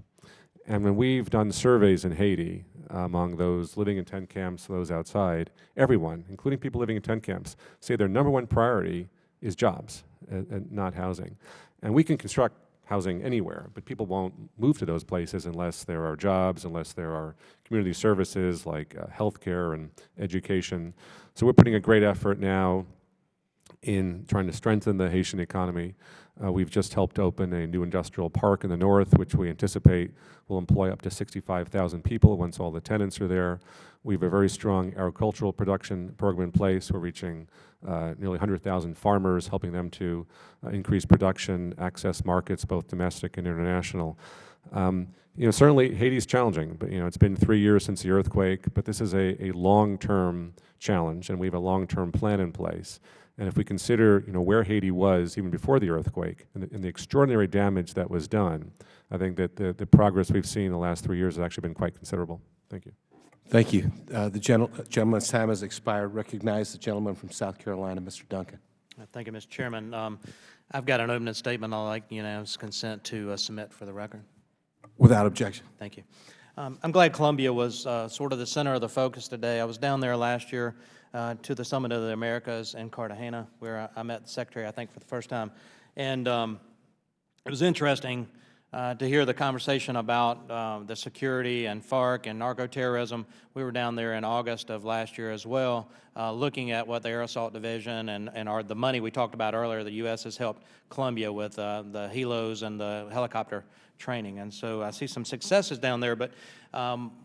And when we've done surveys in Haiti among those living in tent camps, those outside, everyone, including people living in tent camps, say their #1 priority is jobs and not housing. And we can construct housing anywhere, but people won't move to those places unless there are jobs, unless there are community services like healthcare and education. So we're putting a great effort now in trying to strengthen the Haitian economy. We've just helped open a new industrial park in the north, which we anticipate will employ up to 65,000 people once all the tenants are there. We have a very strong agricultural production program in place. We're reaching nearly 100,000 farmers, helping them to increase production, access markets, both domestic and international. Certainly Haiti's challenging, but it's been 3 years since the earthquake, but this is a long-term challenge, and we have a long-term plan in place. And if we consider, where Haiti was even before the earthquake and the extraordinary damage that was done, I think that the progress we've seen in the last 3 years has actually been quite considerable. Thank you. Thank you. The gentleman's time has expired. Recognize the gentleman from South Carolina, Mr. Duncan. Thank you, Mr. Chairman. I've got an opening statement I'd like unanimous consent to submit for the record. Without objection. Thank you. I'm glad Columbia was sort of the center of the focus today. I was down there last year to the Summit of the Americas in Cartagena, where I met the Secretary, I think, for the first time. And it was interesting to hear the conversation about the security and FARC and narco-terrorism. We were down there in August of last year as well, looking at what the Air Assault Division and the money we talked about earlier. The U.S. has helped Columbia with the helos and the helicopter training. And so I see some successes down there. But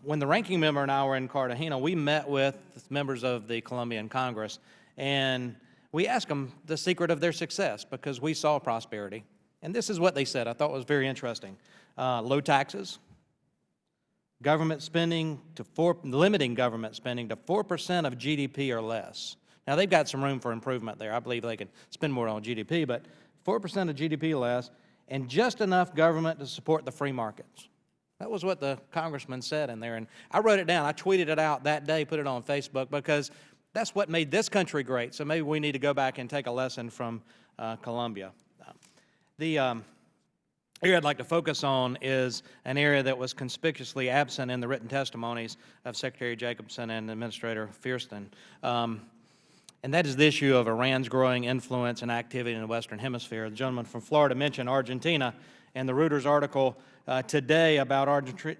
when the ranking member and I were in Cartagena, we met with members of the Colombian Congress, and we asked them the secret of their success, because we saw prosperity. And this is what they said. I thought was very interesting. Low taxes, government spending limiting government spending to 4% of GDP or less. Now, they've got some room for improvement there. I believe they can spend more on GDP, but 4% of GDP less, and just enough government to support the free markets. That was what the congressman said in there. And I wrote it down. I tweeted it out that day, put it on Facebook, because that's what made this country great. So maybe we need to go back and take a lesson from Colombia. The area I'd like to focus on is an area that was conspicuously absent in the written testimonies of Secretary Jacobson and Administrator Fierstein, and that is the issue of Iran's growing influence and activity in the Western Hemisphere. The gentleman from Florida mentioned Argentina, and the Reuters article today about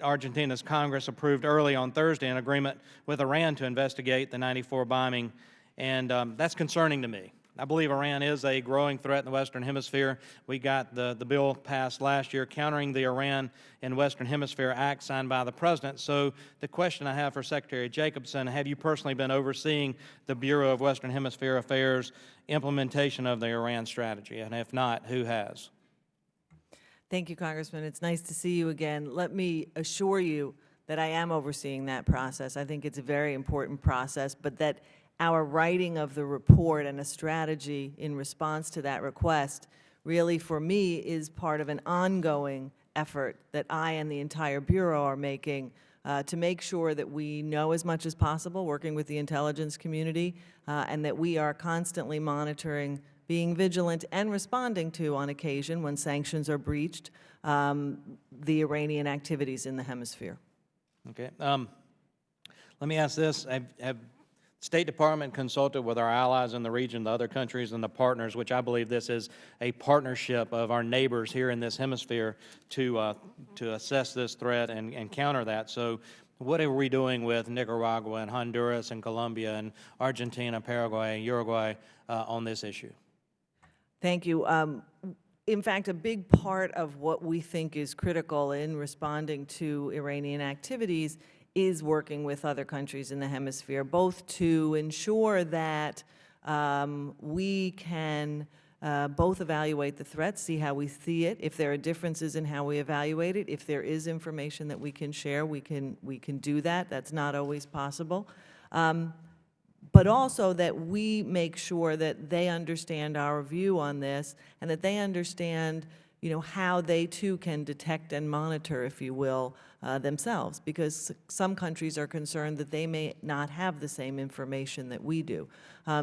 Argentina's Congress approved early on Thursday an agreement with Iran to investigate the '94 bombing, and that's concerning to me. I believe Iran is a growing threat in the Western Hemisphere. We got the bill passed last year countering the Iran in Western Hemisphere Act signed by the President. So the question I have for Secretary Jacobson, have you personally been overseeing the Bureau of Western Hemisphere Affairs implementation of the Iran strategy? And if not, who has? Thank you, Congressman. It's nice to see you again. Let me assure you that I am overseeing that process. I think it's a very important process, but that our writing of the report and a strategy in response to that request really, for me, is part of an ongoing effort that I and the entire Bureau are making to make sure that we know as much as possible, working with the intelligence community, and that we are constantly monitoring being vigilant and responding to, on occasion, when sanctions are breached, the Iranian activities in the hemisphere. Okay. Let me ask this. Have State Department consulted with our allies in the region, the other countries and the partners, which I believe this is a partnership of our neighbors here in this hemisphere to assess this threat and counter that? So what are we doing with Nicaragua and Honduras and Colombia and Argentina, Paraguay, and Uruguay on this issue? Thank you. In fact, a big part of what we think is critical in responding to Iranian activities is working with other countries in the hemisphere, both to ensure that we can both evaluate the threat, see how we see it. If there are differences in how we evaluate it, if there is information that we can share, we can do that. That's not always possible. But also that we make sure that they understand our view on this and that they understand, you know, how they too can detect and monitor, if you will, themselves, because some countries are concerned that they may not have the same information that we do.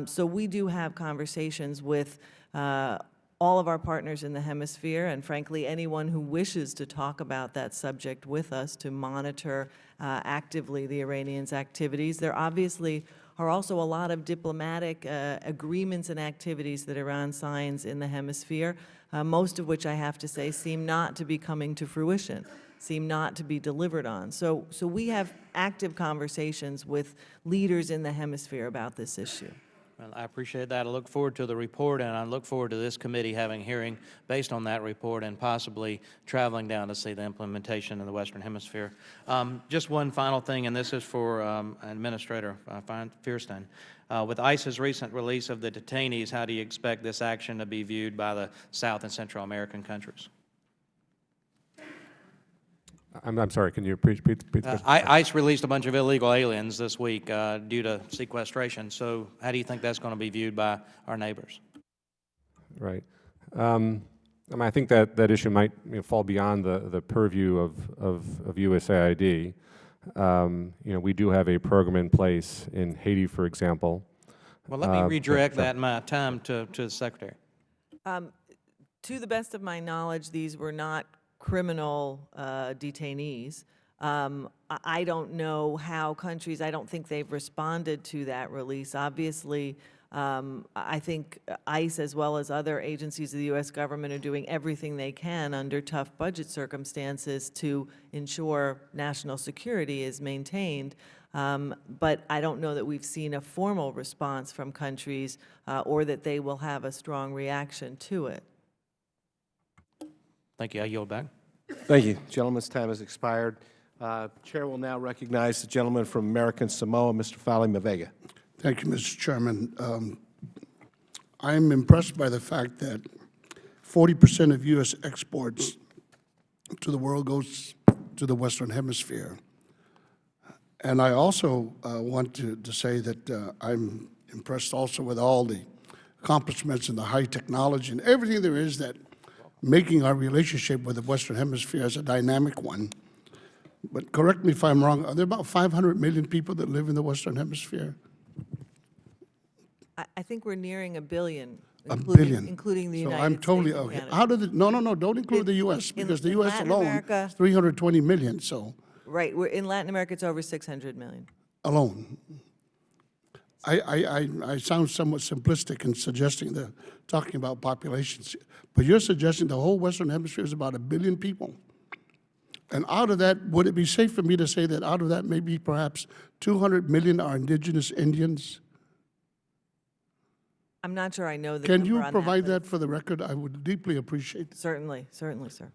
So we do have conversations with all of our partners in the hemisphere, and frankly, anyone who wishes to talk about that subject with us to monitor actively the Iranians' activities. There obviously are also a lot of diplomatic agreements and activities that Iran signs in the hemisphere, most of which I have to say seem not to be coming to fruition, seem not to be delivered on. So we have active conversations with leaders in the hemisphere about this issue. Well, I appreciate that. I look forward to the report, and I look forward to this committee having a hearing based on that report and possibly traveling down to see the implementation in the Western Hemisphere. Just one final thing, and this is for Administrator Fierstein. With ICE's recent release of the detainees, how do you expect this action to be viewed by the South and Central American countries? I'm sorry, can you repeat the question? ICE released a bunch of illegal aliens this week due to sequestration. So how do you think that's going to be viewed by our neighbors? Right. I mean, I think that issue might fall beyond the purview of USAID. We do have a program in place in Haiti, for example. Well, let me redirect that in my time to the Secretary. To the best of my knowledge, these were not criminal detainees. I don't know how countries, I don't think they've responded to that release. Obviously, I think ICE, as well as other agencies of the U.S. government, are doing everything they can under tough budget circumstances to ensure national security is maintained. But I don't know that we've seen a formal response from countries or that they will have a strong reaction to it. Thank you. I yield back. Thank you. Gentleman's time has expired. Chair will now recognize the gentleman from American Samoa, Mr. Fali Mavega. Thank you, Mr. Chairman. I'm impressed by the fact that 40% of U.S. exports to the world goes to the Western Hemisphere. And I also want to say that I'm impressed also with all the accomplishments and the high technology and everything there is that making our relationship with the Western Hemisphere as a dynamic one. But correct me if I'm wrong, are there about 500 million people that live in the Western Hemisphere? I think we're nearing a billion. A billion. Including the so United I'm totally States and okay. Canada. How did no, don't include the U.S. because the U.S. Latin alone America, is 320 million. So right, in Latin America, it's over 600 million. alone. I sound somewhat simplistic in suggesting talking about populations, but you're suggesting the whole Western Hemisphere is about 1 billion people. And out of that, would it be safe for me to say that out of that, maybe perhaps 200 million are indigenous Indians? I'm not sure I know the Can number you on provide but that for the record? I would deeply appreciate it. Certainly, certainly, sir.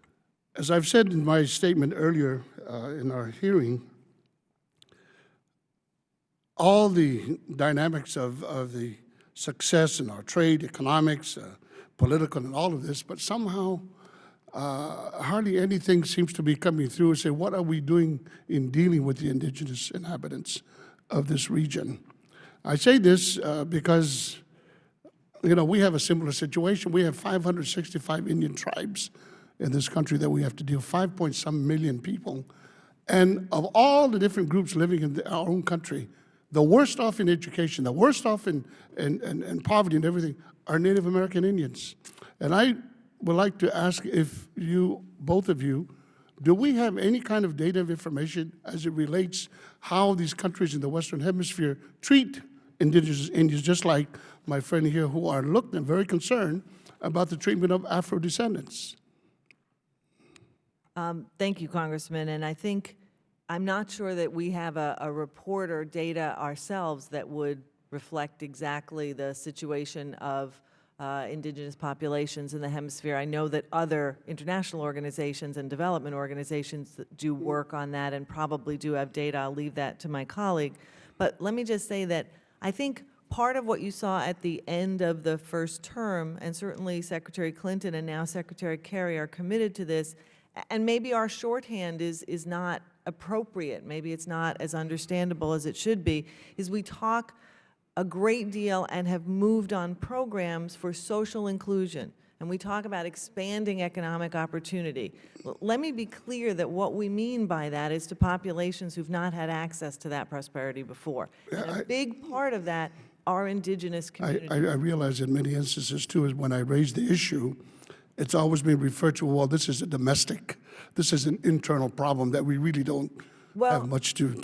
As I've said in my statement earlier in our hearing, all the dynamics of the success in our trade, economics, political, and all of this, but somehow hardly anything seems to be coming through and say, what are we doing in dealing with the indigenous inhabitants of this region? I say this because, we have a similar situation. We have 565 Indian tribes in this country that we have to deal with, 5-point-some million people. And of all the different groups living in our own country, the worst off in education, the worst off in poverty and everything are Native American Indians. And I would like to ask if you, both of you, do we have any kind of data of information as it relates how these countries in the Western Hemisphere treat indigenous Indians, just like my friend here who are looked and very concerned about the treatment of Afro-descendants? Thank you, Congressman. And I think, I'm not sure that we have a report or data ourselves that would reflect exactly the situation of indigenous populations in the hemisphere. I know that other international organizations and development organizations that do work on that and probably do have data. I'll leave that to my colleague. But let me just say that I think part of what you saw at the end of the first term, and certainly Secretary Clinton and now Secretary Kerry are committed to this, and maybe our shorthand is not appropriate, maybe it's not as understandable as it should be, is we talk a great deal and have moved on programs for social inclusion, and we talk about expanding economic opportunity. Let me be clear that what we mean by that is to populations who've not had access to that prosperity before. And a big part of that are indigenous communities. I realize in many instances, too, is when I raise the issue, it's always been referred to, well, this is a domestic, this is an internal problem that we really don't have much to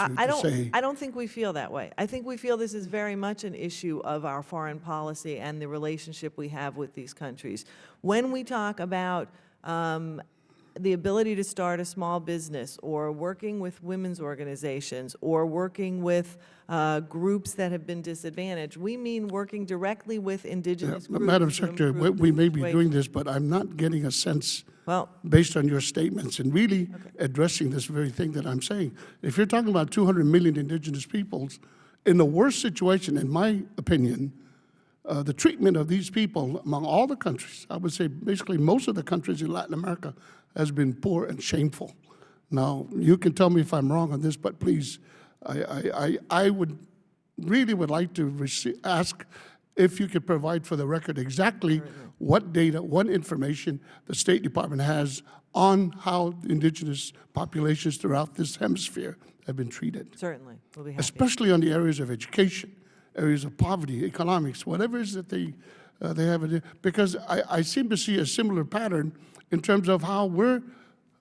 say. I don't think we feel that way. I think we feel this is very much an issue of our foreign policy and the relationship we have with these countries. When we talk about the ability to start a small business, or working with women's organizations, or working with groups that have been disadvantaged, we mean working directly with indigenous groups. Madam to Secretary, improve we the may be doing situation. this, but I'm not getting a sense, Well, based on your statements, and really addressing this very thing that I'm saying. If you're talking about 200 million indigenous peoples, in the worst situation, in my opinion, the treatment of these people among all the countries, I would say basically most of the countries in Latin America, has been poor and shameful. Now, you can tell me if I'm wrong on this, but please, I would really would like to ask if you could provide for the record exactly what data, what information the State Department has on how indigenous populations throughout this hemisphere have been treated. certainly, we'll be happy. Especially on the areas of education, areas of poverty, economics, whatever it is that they have. Because I seem to see a similar pattern in terms of how we're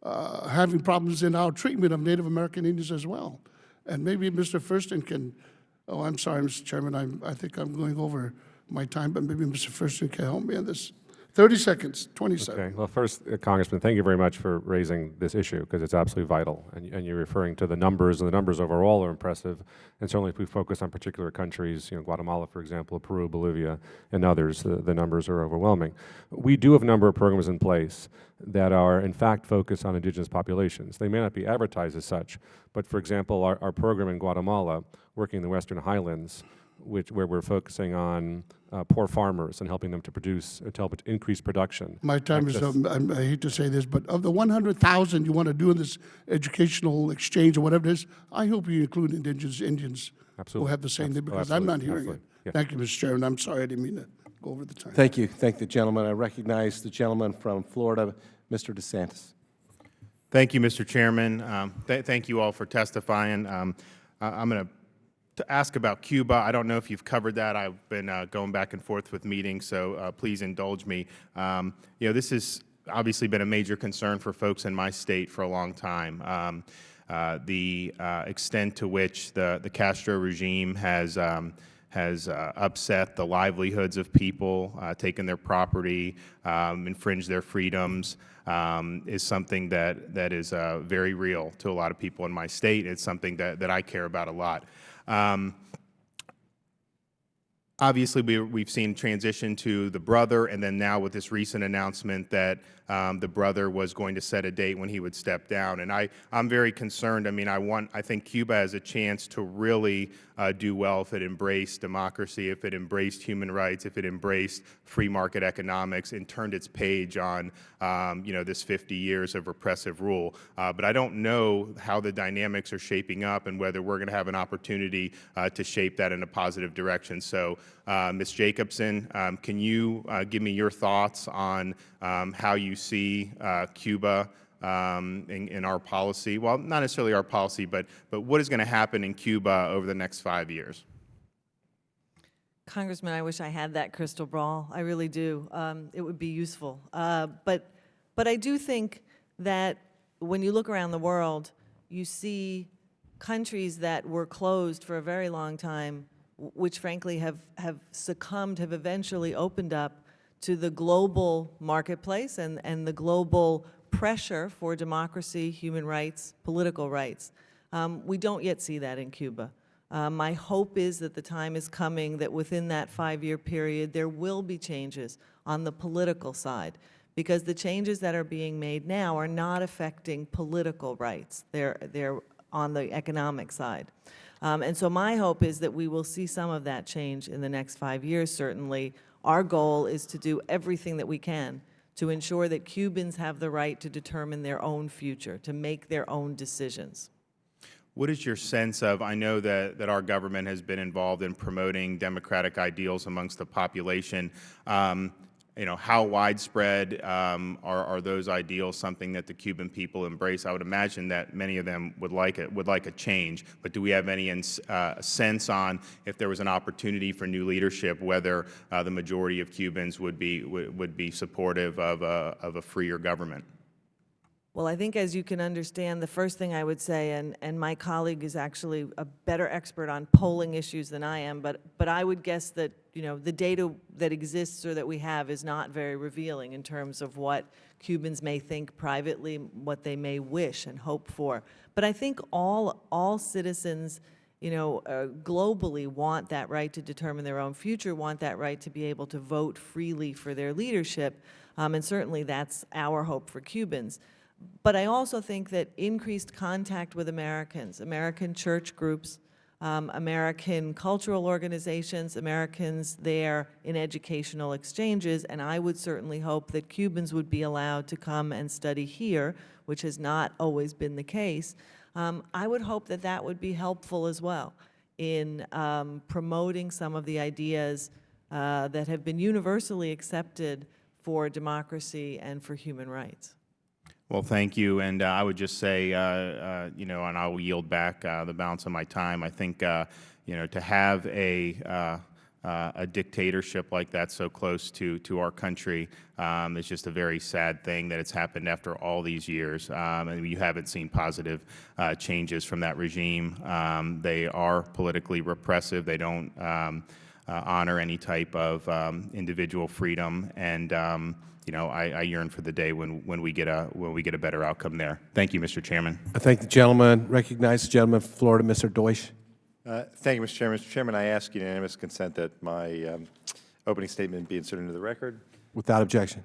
having problems in our treatment of Native American Indians as well. And maybe Mr. Thurston can, oh, I'm sorry, Mr. Chairman, I think I'm going over my time, but maybe Mr. Thurston can help me on this. 30 seconds, 27. Okay. Well, first, Congressman, thank you very much for raising this issue, because it's absolutely vital. And you're referring to the numbers, and the numbers overall are impressive. And certainly if we focus on particular countries, Guatemala, for example, Peru, Bolivia, and others, the numbers are overwhelming. We do have a number of programs in place that are, in fact, focused on indigenous populations. They may not be advertised as such, but for example, our program in Guatemala, working in the Western Highlands, where we're focusing on poor farmers and helping them to produce, to help increase production. My time is up. I hate to say this, but of the 100,000 you want to do in this educational exchange or whatever it is, I hope you include indigenous Indians who have the same thing, because I'm not hearing it. Yeah. Thank you, Mr. Chairman. I'm sorry, I didn't mean to go over the time. Thank you. Thank the gentleman. I recognize the gentleman from Florida, Mr. DeSantis. Thank you, Mr. Chairman. Thank you all for testifying. I'm going to ask about Cuba. I don't know if you've covered that. I've been going back and forth with meetings, so please indulge me. This has obviously been a major concern for folks in my state for a long time. The extent to which the Castro regime has upset the livelihoods of people, taken their property, infringed their freedoms, is something that is very real to a lot of people in my state. It's something that I care about a lot. Obviously, we've seen transition to the brother, and then now with this recent announcement that the brother was going to set a date when he would step down. And I'm very concerned. I mean, I think Cuba has a chance to really do well if it embraced democracy, if it embraced human rights, if it embraced free market economics and turned its page on, this 50 years of repressive rule. But I don't know how the dynamics are shaping up and whether we're going to have an opportunity to shape that in a positive direction. So, Ms. Jacobson, can you give me your thoughts on how you see Cuba in our policy? Well, not necessarily our policy, but what is going to happen in Cuba over the next 5 years? Congressman, I wish I had that crystal ball. I really do. It would be useful. But I do think that when you look around the world, you see countries that were closed for a very long time, which frankly have succumbed, have eventually opened up to the global marketplace and the global pressure for democracy, human rights, political rights. We don't yet see that in Cuba. My hope is that the time is coming that within that 5-year period there will be changes on the political side, because the changes that are being made now are not affecting political rights. They're on the economic side. And so my hope is that we will see some of that change in the next 5 years, certainly. Our goal is to do everything that we can to ensure that Cubans have the right to determine their own future, to make their own decisions. What is your sense of, I know that our government has been involved in promoting democratic ideals amongst the population. How widespread are those ideals something that the Cuban people embrace? I would imagine that many of them would like a change, but do we have any sense on if there was an opportunity for new leadership, whether the majority of Cubans would be supportive of a freer government? Well, I think as you can understand, the first thing I would say, and my colleague is actually a better expert on polling issues than I am, but I would guess that, the data that exists or that we have is not very revealing in terms of what Cubans may think privately, what they may wish and hope for. But I think all citizens, globally want that right to determine their own future, want that right to be able to vote freely for their leadership, and certainly that's our hope for Cubans. But I also think that increased contact with Americans, American church groups, American cultural organizations, Americans there in educational exchanges, and I would certainly hope that Cubans would be allowed to come and study here, which has not always been the case. I would hope that that would be helpful as well in promoting some of the ideas that have been universally accepted for democracy and for human rights. Well, thank you, and I would just say, and I will yield back the balance of my time. I think, to have a dictatorship like that so close to our country is just a very sad thing that it's happened after all these years, and you haven't seen positive changes from that regime. They are politically repressive. They don't honor any type of individual freedom, and I yearn for the day when we get a better outcome there. Thank you, Mr. Chairman. I thank the gentleman. Recognize the gentleman from Florida, Mr. Deutsch. Thank you, Mr. Chairman. Mr. Chairman, I ask unanimous consent that my opening statement be inserted into the record. Without objection.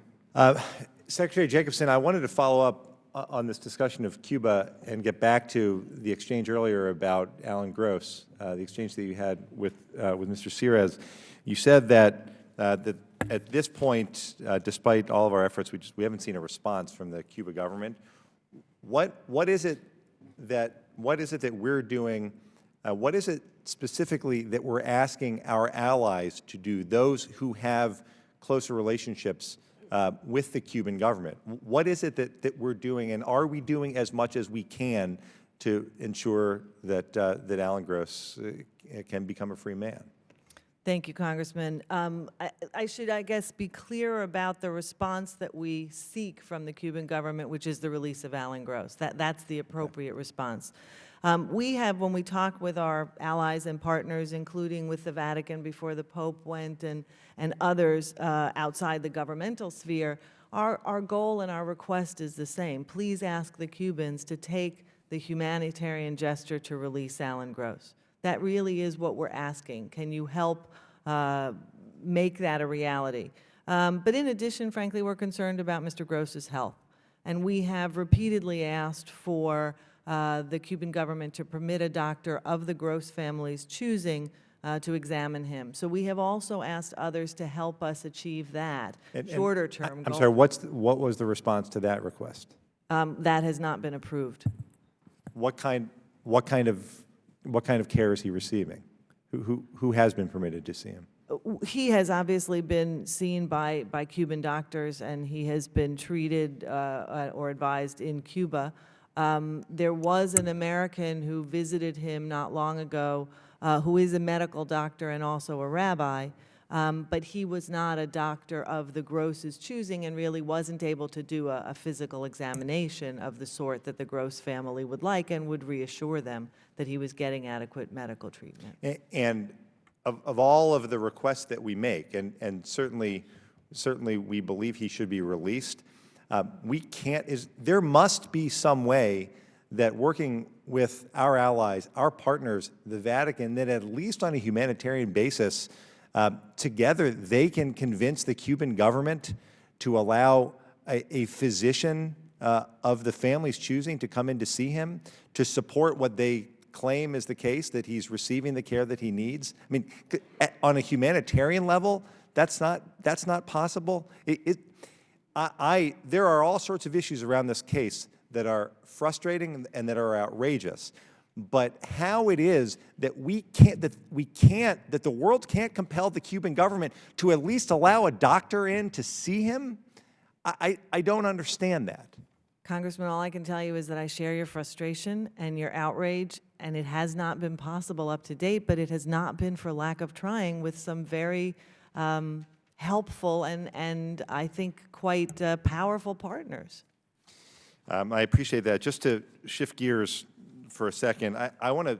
Secretary Jacobson, I wanted to follow up on this discussion of Cuba and get back to the exchange earlier about Alan Gross, the exchange that you had with Mr. Sires. You said that at this point, despite all of our efforts, we haven't seen a response from the Cuba government. What is it that we're doing? What is it specifically that we're asking our allies to do? Those who have closer relationships with the Cuban government. What is it that we're doing, and are we doing as much as we can to ensure that Alan Gross can become a free man? Thank you, Congressman. I should, I guess, be clear about the response that we seek from the Cuban government, which is the release of Alan Gross. That's the appropriate response. We have, when we talk with our allies and partners, including with the Vatican before the Pope went and others outside the governmental sphere, our goal and our request is the same. Please ask the Cubans to take the humanitarian gesture to release Alan Gross. That really is what we're asking. Can you help make that a reality? But in addition, frankly, we're concerned about Mr. Gross's health. And we have repeatedly asked for the Cuban government to permit a doctor of the Gross family's choosing to examine him. So we have also asked others to help us achieve that shorter-term goal. I'm sorry, what was the response to that request? That has not been approved. What kind of care is he receiving? Who has been permitted to see him? he has obviously been seen by Cuban doctors, and he has been treated or advised in Cuba. There was an American who visited him not long ago who is a medical doctor and also a rabbi, but he was not a doctor of the Gross's choosing and really wasn't able to do a physical examination of the sort that the Gross family would like and would reassure them that he was getting adequate medical treatment. And of all of the requests that we make, and certainly we believe he should be released, there must be some way that working with our allies, our partners, the Vatican, that at least on a humanitarian basis, together they can convince the Cuban government to allow a physician of the family's choosing to come in to see him, to support what they claim is the case, that he's receiving the care that he needs. I mean, on a humanitarian level, that's not possible. There are all sorts of issues around this case that are frustrating and that are outrageous. But how it is that that the world can't compel the Cuban government to at least allow a doctor in to see him, I don't understand that. Congressman, all I can tell you is that I share your frustration and your outrage, and it has not been possible up to date, but it has not been for lack of trying with some very helpful and I think quite powerful partners. I appreciate that. Just to shift gears for a second, I want to,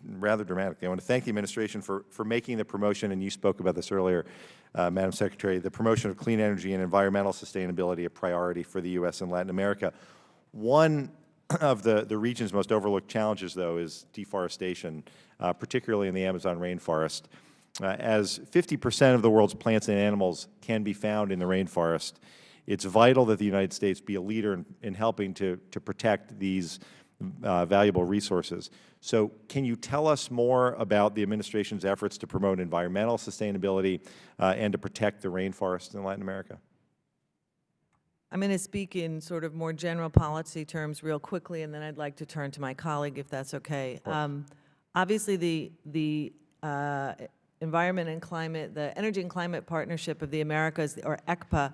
rather dramatically, I want to thank the administration for making the promotion, and you spoke about this earlier, Madam Secretary, the promotion of clean energy and environmental sustainability a priority for the U.S. and Latin America. One of the region's most overlooked challenges, though, is deforestation, particularly in the Amazon rainforest. As 50% of the world's plants and animals can be found in the rainforest, it's vital that the United States be a leader in helping to protect these valuable resources. So can you tell us more about the administration's efforts to promote environmental sustainability and to protect the rainforest in Latin America? I'm going to speak in sort of more general policy terms real quickly, and then I'd like to turn to my colleague, if that's okay. Obviously, the Environment and Climate, the Energy and Climate Partnership of the Americas, or ECPA,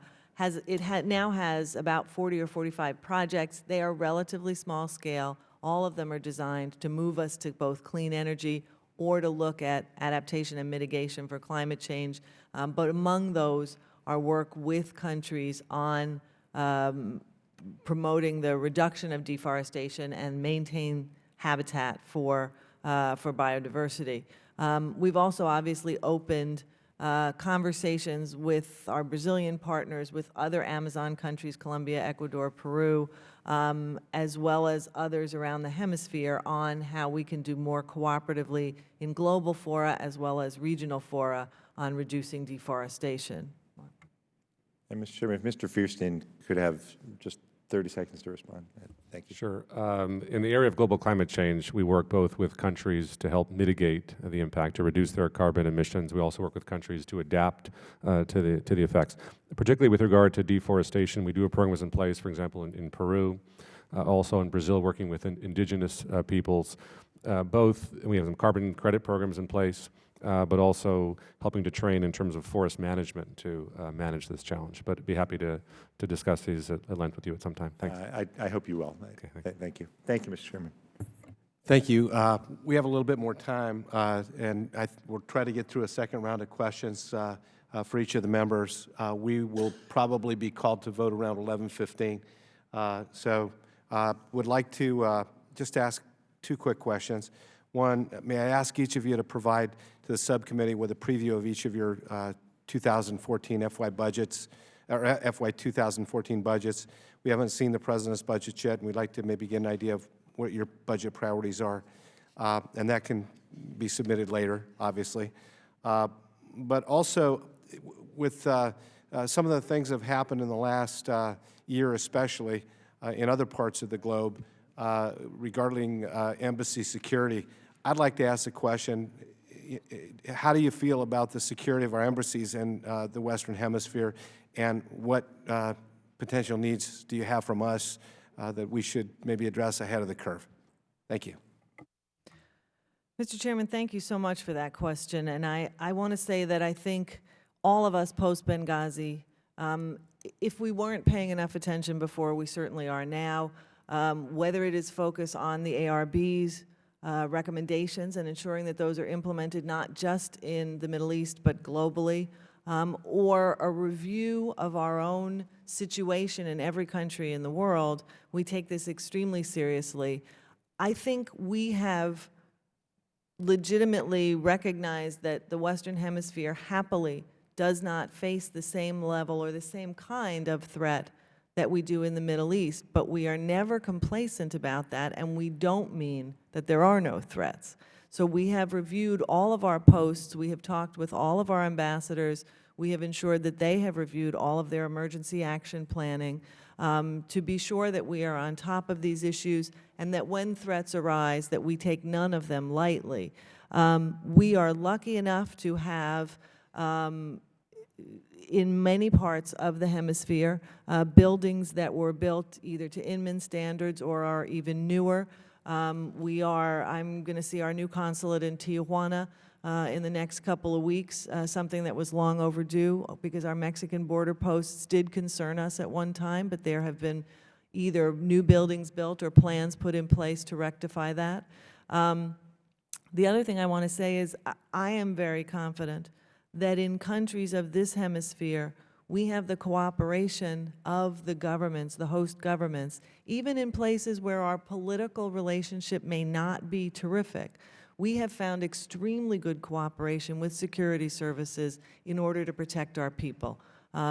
now has about 40 or 45 projects. They are relatively small scale. All of them are designed to move us to both clean energy or to look at adaptation and mitigation for climate change. But among those are work with countries on promoting the reduction of deforestation and maintain habitat for biodiversity. We've also obviously opened conversations with our Brazilian partners, with other Amazon countries, Colombia, Ecuador, Peru, as well as others around the hemisphere, on how we can do more cooperatively in global fora as well as regional fora on reducing deforestation. And Mr. Chairman, if Mr. Fierstein could have just 30 seconds to respond. Thank you. Sure. In the area of global climate change, we work both with countries to help mitigate the impact, to reduce their carbon emissions. We also work with countries to adapt to the effects. Particularly with regard to deforestation, we do have programs in place, for example, in Peru, also in Brazil, working with indigenous peoples. We have some carbon credit programs in place, but also helping to train in terms of forest management to manage this challenge. But I'd be happy to discuss these at length with you at some time. Thanks. I hope you will. Okay, thank you. Thank you, Mr. Chairman. Thank you. We have a little bit more time, and we'll try to get through a second round of questions for each of the members. We will probably be called to vote around 11:15. So would like to just ask two quick questions. One, may I ask each of you to provide to the subcommittee with a preview of each of your 2014 FY budgets, or FY 2014 budgets. We haven't seen the President's budget yet, and we'd like to maybe get an idea of what your budget priorities are. And that can be submitted later, obviously. But also, with some of the things that have happened in the last year, especially in other parts of the globe, regarding embassy security, I'd like to ask the question, how do you feel about the security of our embassies in the Western Hemisphere, and what potential needs do you have from us that we should maybe address ahead of the curve? Thank you. Mr. Chairman, thank you so much for that question. And I want to say that I think all of us post-Benghazi, if we weren't paying enough attention before, we certainly are now. Whether it is focus on the ARB's recommendations and ensuring that those are implemented not just in the Middle East but globally, or a review of our own situation in every country in the world, we take this extremely seriously. I think we have legitimately recognized that the Western Hemisphere happily does not face the same level or the same kind of threat that we do in the Middle East, but we are never complacent about that, and we don't mean that there are no threats. So we have reviewed all of our posts, we have talked with all of our ambassadors, we have ensured that they have reviewed all of their emergency action planning to be sure that we are on top of these issues and that when threats arise, that we take none of them lightly. We are lucky enough to have in many parts of the hemisphere, buildings that were built either to Inman standards or are even newer. I'm going to see our new consulate in Tijuana in the next couple of weeks, something that was long overdue because our Mexican border posts did concern us at one time, but there have been either new buildings built or plans put in place to rectify that. The other thing I want to say is I am very confident that in countries of this hemisphere, we have the cooperation of the governments, the host governments, even in places where our political relationship may not be terrific. We have found extremely good cooperation with security services in order to protect our people.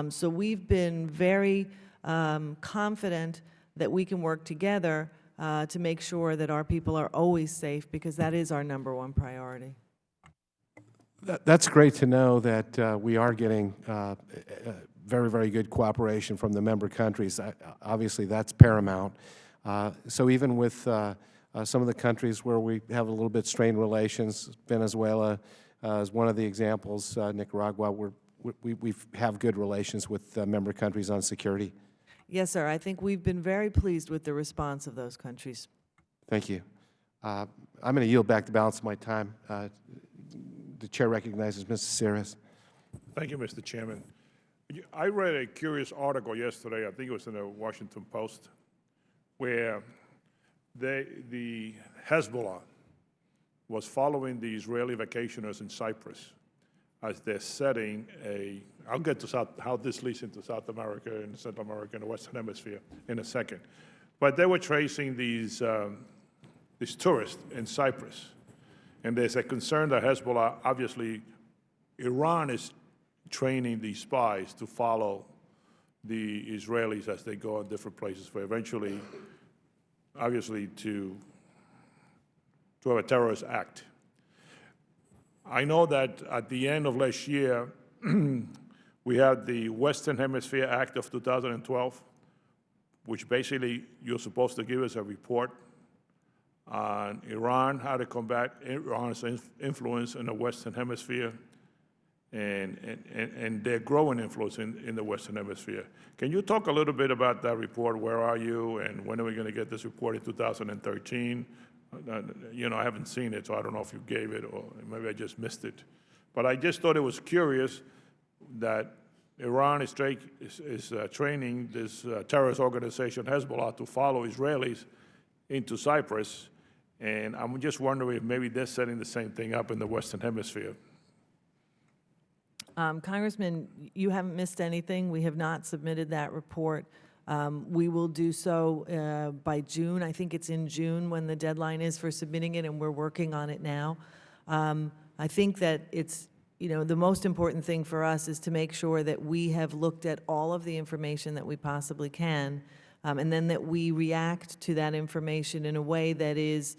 So we've been very confident that we can work together to make sure that our people are always safe, because that is our #1 priority. That's great to know that we are getting very, very good cooperation from the member countries. Obviously, that's paramount. So even with some of the countries where we have a little bit strained relations, Venezuela is one of the examples, Nicaragua, we have good relations with member countries on security. Yes, sir. I think we've been very pleased with the response of those countries. Thank you. I'm going to yield back the balance of my time. The Chair recognizes Mrs. Sears. Thank you, Mr. Chairman. I read a curious article yesterday, I think it was in the Washington Post, where the Hezbollah was following the Israeli vacationers in Cyprus as they're setting a, I'll get to how this leads into South America and Central America and the Western Hemisphere in a second. But they were tracing these tourists in Cyprus. And there's a concern that Hezbollah, obviously, Iran is training these spies to follow the Israelis as they go in different places for eventually, obviously, to have a terrorist act. I know that at the end of last year, we had the Western Hemisphere Act of 2012, which basically you're supposed to give us a report on Iran, how to combat Iran's influence in the Western Hemisphere and their growing influence in the Western Hemisphere. Can you talk a little bit about that report? Where are you, and when are we going to get this report in 2013? You know, I haven't seen it, so I don't know if you gave it or maybe I just missed it. But I just thought it was curious that Iran is training this terrorist organization, Hezbollah, to follow Israelis into Cyprus, and I'm just wondering if maybe they're setting the same thing up in the Western Hemisphere. Congressman, you haven't missed anything. We have not submitted that report. We will do so by June. I think it's in June when the deadline is for submitting it, and we're working on it now. I think that it's, you know, the most important thing for us is to make sure that we have looked at all of the information that we possibly can, and then that we react to that information in a way that is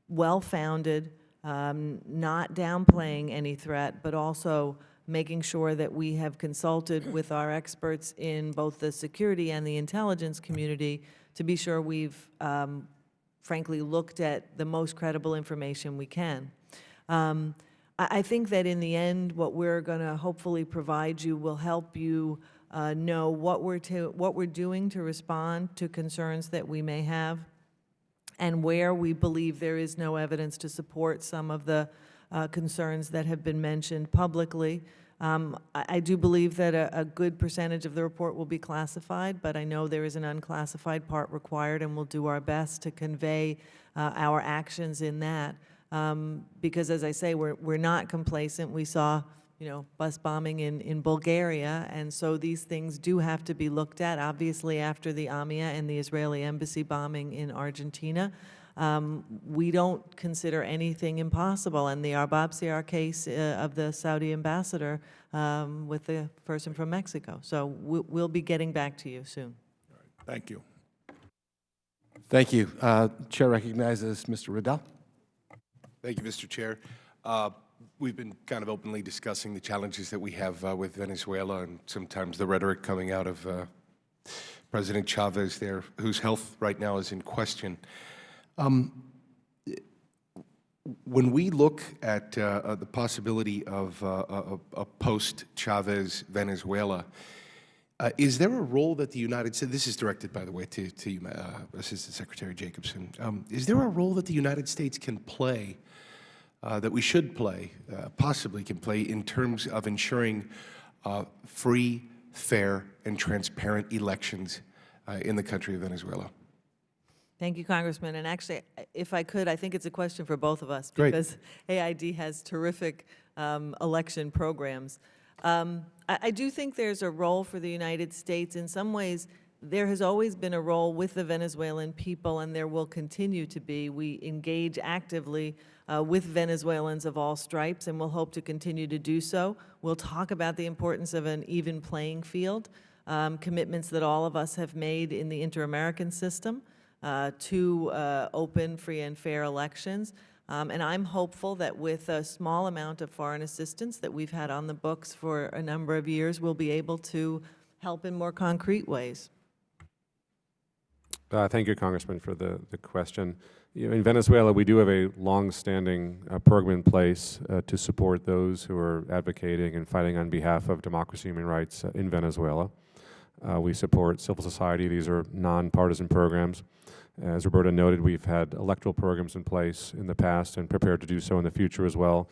well-founded, not downplaying any threat, but also making sure that we have consulted with our experts in both the security and the intelligence community to be sure we've, frankly, looked at the most credible information we can. I think that in the end, what we're going to hopefully provide you will help you know what we're doing to respond to concerns that we may have. and where we believe there is no evidence to support some of the concerns that have been mentioned publicly. I do believe that a good percentage of the report will be classified, but I know there is an unclassified part required, and we'll do our best to convey our actions in that. Because, as I say, we're not complacent. We saw, bus bombing in Bulgaria, and so these things do have to be looked at. Obviously, after the AMIA and the Israeli embassy bombing in Argentina, we don't consider anything impossible. And the Arbab case of the Saudi ambassador with the person from Mexico. So we'll be getting back to you soon. Thank you. Thank you. Chair recognizes Mr. Riddell. Thank you, Mr. Chair. We've been kind of openly discussing the challenges that we have with Venezuela and sometimes the rhetoric coming out of President Chavez there, whose health right now is in question. When we look at the possibility of a post-Chavez Venezuela, is there a role that the United States, this is directed, by the way, to you, Assistant Secretary Jacobson, is there a role that the United States can play, that we should play, possibly can play, in terms of ensuring free, fair, and transparent elections in the country of Venezuela? Thank you, Congressman. And actually, if I could, I think it's a question for both of us. Great. Because AID has terrific election programs. I do think there's a role for the United States. In some ways, there has always been a role with the Venezuelan people, and there will continue to be. We engage actively with Venezuelans of all stripes, and we'll hope to continue to do so. We'll talk about the importance of an even playing field, commitments that all of us have made in the inter-American system to open, free, and fair elections. And I'm hopeful that with a small amount of foreign assistance that we've had on the books for a number of years, we'll be able to help in more concrete ways. Thank you, Congressman, for the question. In Venezuela, we do have a long-standing program in place to support those who are advocating and fighting on behalf of democracy and human rights in Venezuela. We support civil society. These are nonpartisan programs. As Roberta noted, we've had electoral programs in place in the past and prepared to do so in the future as well.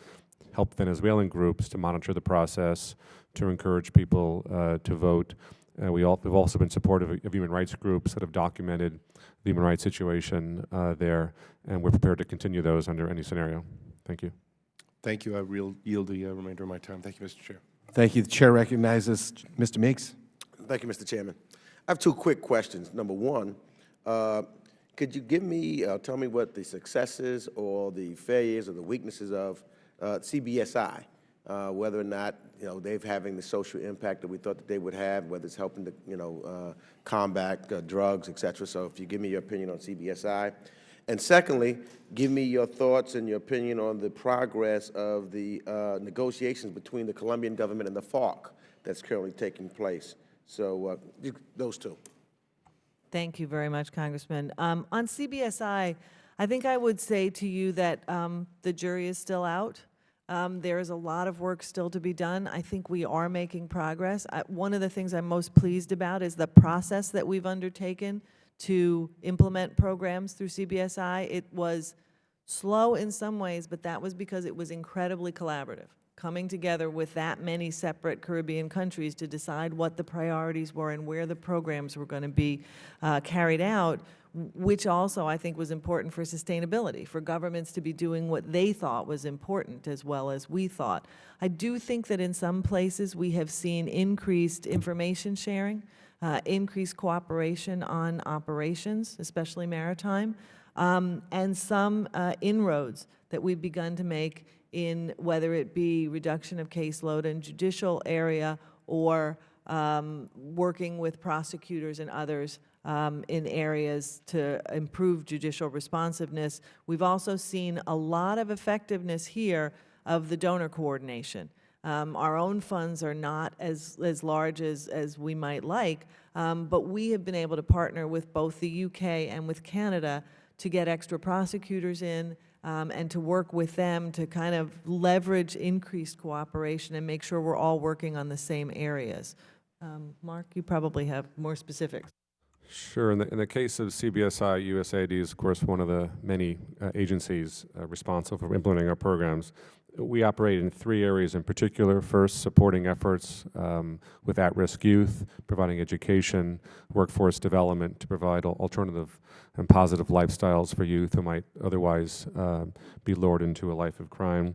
Help Venezuelan groups to monitor the process, to encourage people to vote. We've also been supportive of human rights groups that have documented the human rights situation there, and we're prepared to continue those under any scenario. Thank you. Thank you. I will yield the remainder of my time. Thank you, Mr. Chair. Thank you. The chair recognizes Mr. Meeks. Thank you, Mr. Chairman. I have two quick questions. Number one, could you give me, tell me what the successes or the failures or the weaknesses of CBSI, whether or not, they're having the social impact that we thought that they would have, whether it's helping to, combat drugs, et cetera. So if you give me your opinion on CBSI. And secondly, give me your thoughts and your opinion on the progress of the negotiations between the Colombian government and the FARC that's currently taking place. So those two. Thank you very much, Congressman. On CBSI, I think I would say to you that the jury is still out. There is a lot of work still to be done. I think we are making progress. One of the things I'm most pleased about is the process that we've undertaken to implement programs through CBSI. It was slow in some ways, but that was because it was incredibly collaborative, coming together with that many separate Caribbean countries to decide what the priorities were and where the programs were going to be carried out, which also I think was important for sustainability, for governments to be doing what they thought was important as well as we thought. I do think that in some places we have seen increased information sharing, increased cooperation on operations, especially maritime, and some inroads that we've begun to make in whether it be reduction of caseload in judicial area or working with prosecutors and others in areas to improve judicial responsiveness. We've also seen a lot of effectiveness here of the donor coordination. Our own funds are not as large as we might like, but we have been able to partner with both the UK and with Canada to get extra prosecutors in and to work with them to kind of leverage increased cooperation and make sure we're all working on the same areas. Mark, you probably have more specifics. Sure. In the case of CBSI, USAID is, of course, one of the many agencies responsible for implementing our programs. We operate in 3 areas in particular. First, supporting efforts with at-risk youth, providing education, workforce development to provide alternative and positive lifestyles for youth who might otherwise be lured into a life of crime.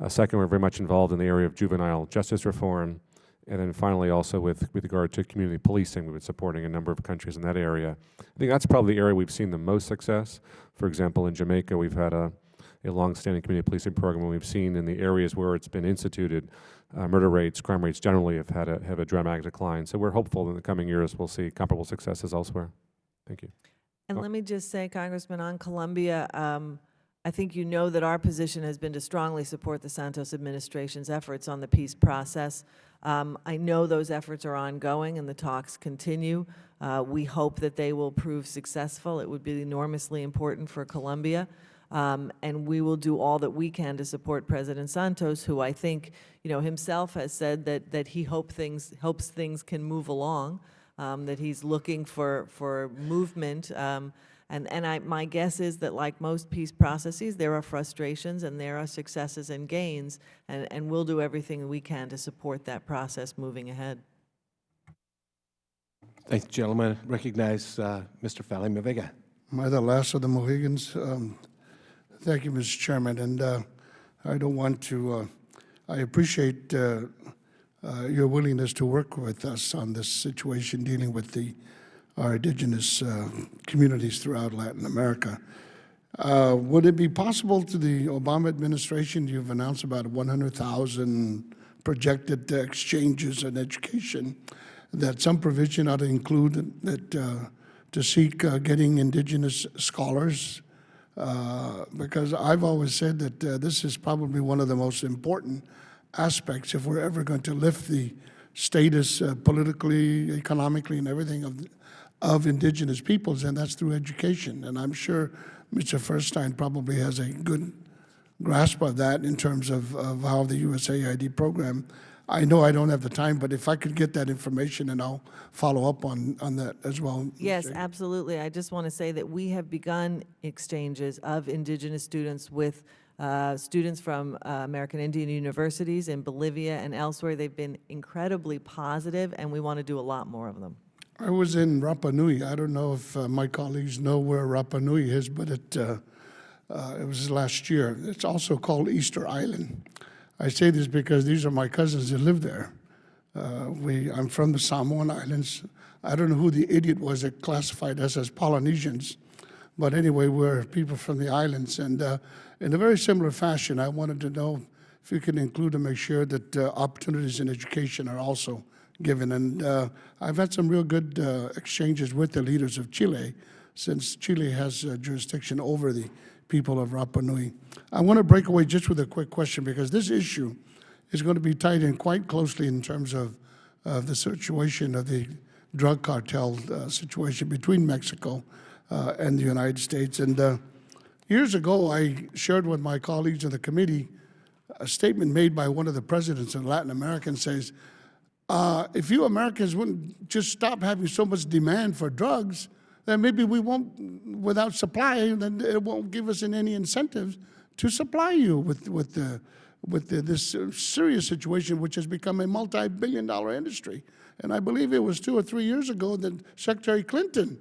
Second, we're very much involved in the area of juvenile justice reform. And then finally, also with regard to community policing, we've been supporting a number of countries in that area. I think that's probably the area we've seen the most success. For example, in Jamaica, we've had a long-standing community policing program, and we've seen in the areas where it's been instituted, murder rates, crime rates generally have a dramatic decline. So we're hopeful in the coming years we'll see comparable successes elsewhere. Thank you. And let me just say, Congressman, on Colombia, I think you know that our position has been to strongly support the Santos administration's efforts on the peace process. I know those efforts are ongoing and the talks continue. We hope that they will prove successful. It would be enormously important for Colombia. And we will do all that we can to support President Santos, who I think, himself has said that he hopes things can move along, that he's looking for movement. My guess is that, like most peace processes, there are frustrations and there are successes and gains, and we'll do everything we can to support that process moving ahead. Thank you, gentlemen. Recognize Mr. Fally Vega. Am I the last of the Mohegans? Thank you, Mr. Chairman. And I don't want to, I appreciate your willingness to work with us on this situation dealing with our indigenous communities throughout Latin America. Would it be possible to the Obama administration, you've announced about 100,000 projected exchanges in education, that some provision ought to include that to seek getting indigenous scholars? Because I've always said that this is probably one of the most important aspects if we're ever going to lift the status politically, economically, and everything of indigenous peoples, and that's through education. And I'm sure Mr. Furstein probably has a good grasp of that in terms of how the USAID program. I know I don't have the time, but if I could get that information, and I'll follow up on that as well. Yes, absolutely. I just want to say that we have begun exchanges of indigenous students with students from American Indian universities in Bolivia and elsewhere. They've been incredibly positive, and we want to do a lot more of them. I was in Rapa Nui. I don't know if my colleagues know where Rapa Nui is, but it was last year. It's also called Easter Island. I say this because these are my cousins that live there. I'm from the Samoan Islands. I don't know who the idiot was that classified us as Polynesians, but anyway, we're people from the islands. And in a very similar fashion, I wanted to know if you can include and make sure that opportunities in education are also given. And I've had some real good exchanges with the leaders of Chile, since Chile has jurisdiction over the people of Rapa Nui. I want to break away just with a quick question, because this issue is going to be tied in quite closely in terms of the situation of the drug cartel situation between Mexico and the United States. And years ago, I shared with my colleagues in the committee a statement made by one of the presidents of Latin America, and says, if you Americans wouldn't just stop having so much demand for drugs, then maybe we won't, without supply, then it won't give us any incentives to supply you with this serious situation, which has become a multi-billion-dollar industry. And I believe it was 2 or 3 years ago that Secretary Clinton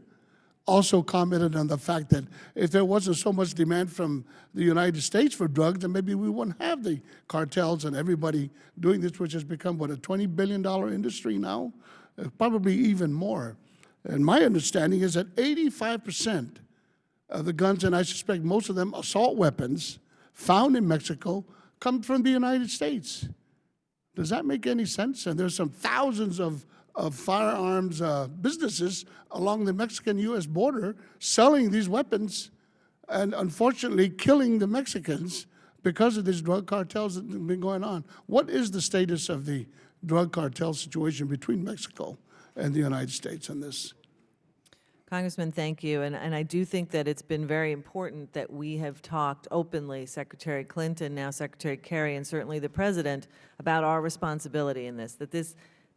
also commented on the fact that if there wasn't so much demand from the United States for drugs, then maybe we wouldn't have the cartels and everybody doing this, which has become, what, a $20 billion industry now? Probably even more. And my understanding is that 85% of the guns, and I suspect most of them assault weapons, found in Mexico come from the United States. Does that make any sense? And there's some thousands of firearms businesses along the Mexican-U.S. border selling these weapons and unfortunately killing the Mexicans because of these drug cartels that have been going on. What is the status of the drug cartel situation between Mexico and the United States on this? Congressman, thank you. And I do think that it's been very important that we have talked openly, Secretary Clinton, now Secretary Kerry, and certainly the President, about our responsibility in this,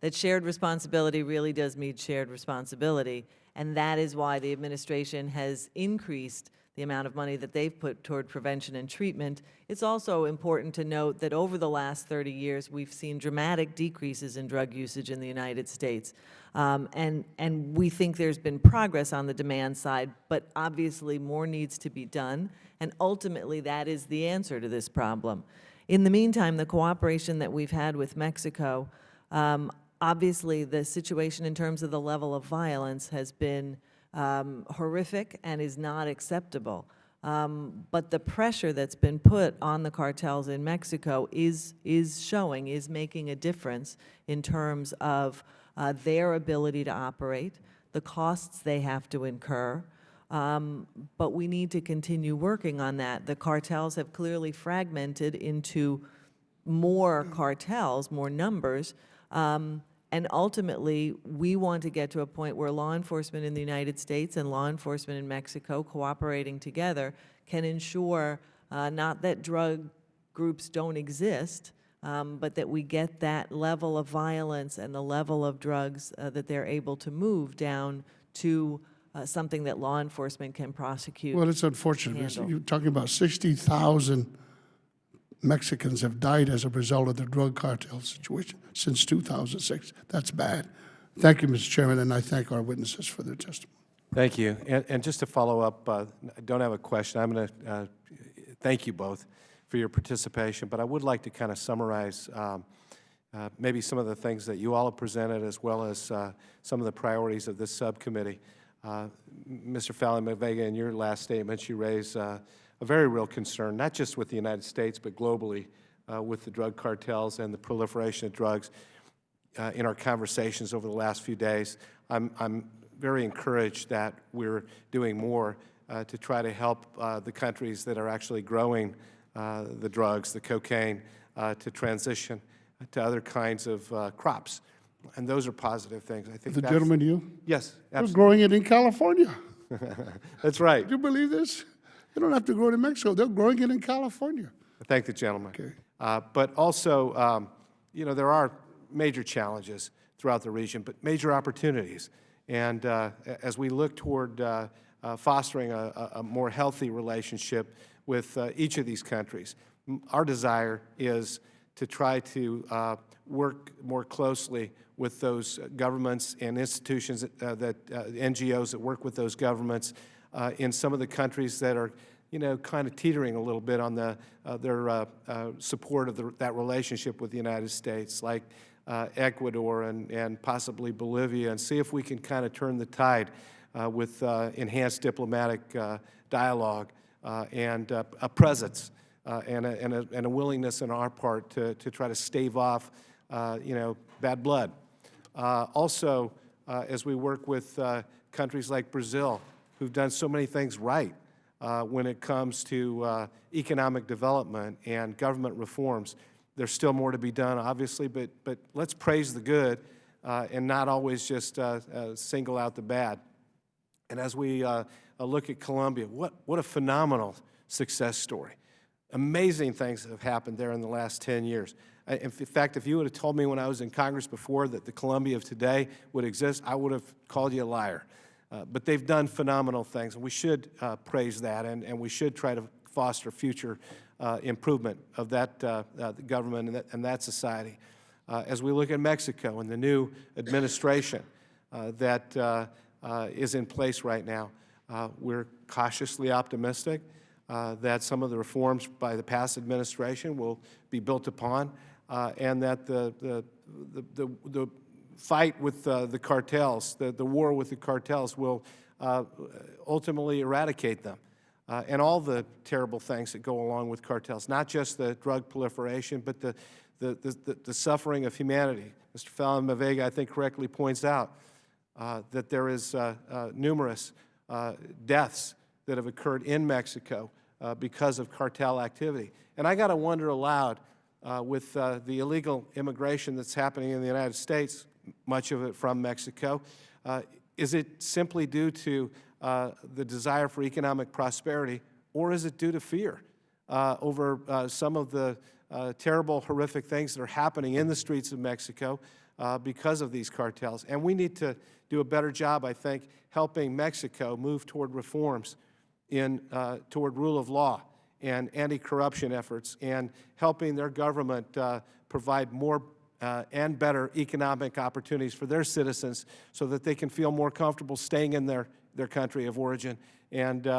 that shared responsibility really does mean shared responsibility. And that is why the administration has increased the amount of money that they've put toward prevention and treatment. It's also important to note that over the last 30 years, we've seen dramatic decreases in drug usage in the United States. And we think there's been progress on the demand side, but obviously more needs to be done. And ultimately, that is the answer to this problem. In the meantime, the cooperation that we've had with Mexico, obviously the situation in terms of the level of violence has been horrific and is not acceptable. But the pressure that's been put on the cartels in Mexico is making a difference in terms of their ability to operate, the costs they have to incur, but we need to continue working on that. The cartels have clearly fragmented into more cartels, more numbers, and ultimately, we want to get to a point where law enforcement in the United States and law enforcement in Mexico cooperating together can ensure not that drug groups don't exist, but that we get that level of violence and the level of drugs that they're able to move down to something that law enforcement can prosecute. Well, it's unfortunate. handle. You're talking about 60,000 Mexicans have died as a result of the drug cartel situation since 2006. That's bad. Thank you, Mr. Chairman, and I thank our witnesses for their testimony. Thank you. And just to follow up, I don't have a question. I'm going to thank you both for your participation, but I would like to kind of summarize maybe some of the things that you all have presented, as well as some of the priorities of this subcommittee. Mr. Fallon-Vega, in your last statements, you raised a very real concern, not just with the United States, but globally, with the drug cartels and the proliferation of drugs. In our conversations over the last few days, I'm very encouraged that we're doing more to try to help the countries that are actually growing the drugs, the cocaine, to transition to other kinds of crops. And those are positive things. I think The gentleman, you? Yes, They're absolutely. growing it in California. That's right. Do you believe this? You don't have to grow it in Mexico. They're growing it in California. Thank the gentleman. Okay. But also, you know, there are major challenges throughout the region, but major opportunities. And as we look toward fostering a more healthy relationship with each of these countries, our desire is to try to work more closely with those governments and institutions, NGOs that work with those governments in some of the countries that are, you know, kind of teetering a little bit on their support of that relationship with the United States, like Ecuador and possibly Bolivia, and see if we can kind of turn the tide with enhanced diplomatic dialogue and a presence and a willingness on our part to try to stave off, you know, bad blood. Also, as we work with countries like Brazil, who've done so many things right when it comes to economic development and government reforms. There's still more to be done, obviously, but let's praise the good and not always just single out the bad. And as we look at Colombia, what a phenomenal success story. Amazing things have happened there in the last 10 years. In fact, if you would have told me when I was in Congress before that the Colombia of today would exist, I would have called you a liar. But they've done phenomenal things, and we should praise that, and we should try to foster future improvement of that government and that society. As we look at Mexico and the new administration that is in place right now, we're cautiously optimistic that some of the reforms by the past administration will be built upon, and that the fight with the cartels, the war with the cartels, will ultimately eradicate them. And all the terrible things that go along with cartels, not just the drug proliferation, but the suffering of humanity. Mr. Fallon-Vega, I think, correctly points out that there is numerous deaths that have occurred in Mexico because of cartel activity. And I got to wonder aloud, with the illegal immigration that's happening in the United States, much of it from Mexico, is it simply due to the desire for economic prosperity, or is it due to fear over some of the terrible, horrific things that are happening in the streets of Mexico because of these cartels. And we need to do a better job, I think, helping Mexico move toward reforms toward rule of law and anti-corruption efforts, and helping their government provide more and better economic opportunities for their citizens so that they can feel more comfortable staying in their country of origin and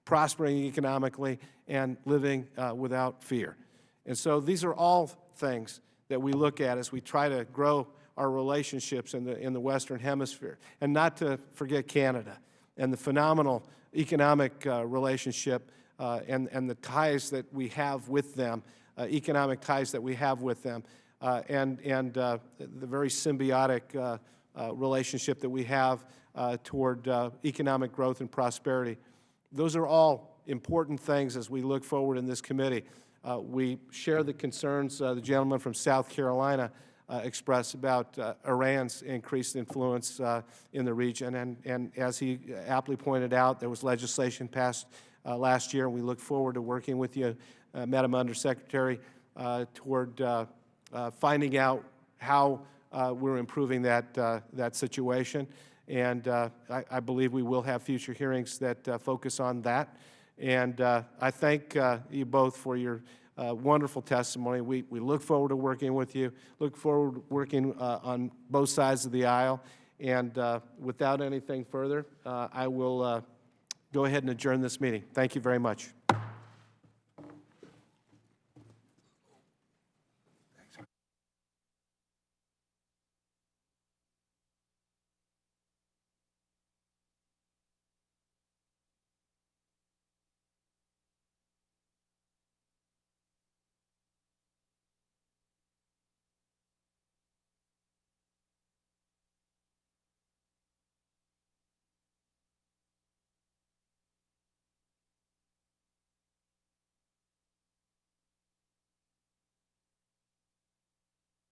prospering economically and living without fear. And so these are all things that we look at as we try to grow our relationships in the Western Hemisphere, and not to forget Canada and the phenomenal economic relationship and the ties that we have with them, economic ties that we have with them, and the very symbiotic relationship that we have toward economic growth and prosperity. Those are all important things as we look forward in this committee. We share the concerns the gentleman from South Carolina expressed about Iran's increased influence in the region. And as he aptly pointed out, there was legislation passed last year, and we look forward to working with you, Madam Undersecretary, toward finding out how we're improving that situation. And I believe we will have future hearings that focus on that. And I thank you both for your wonderful testimony. We look forward to working with you, look forward to working on both sides of the aisle. And without anything further, I will go ahead and adjourn this meeting. Thank you very much.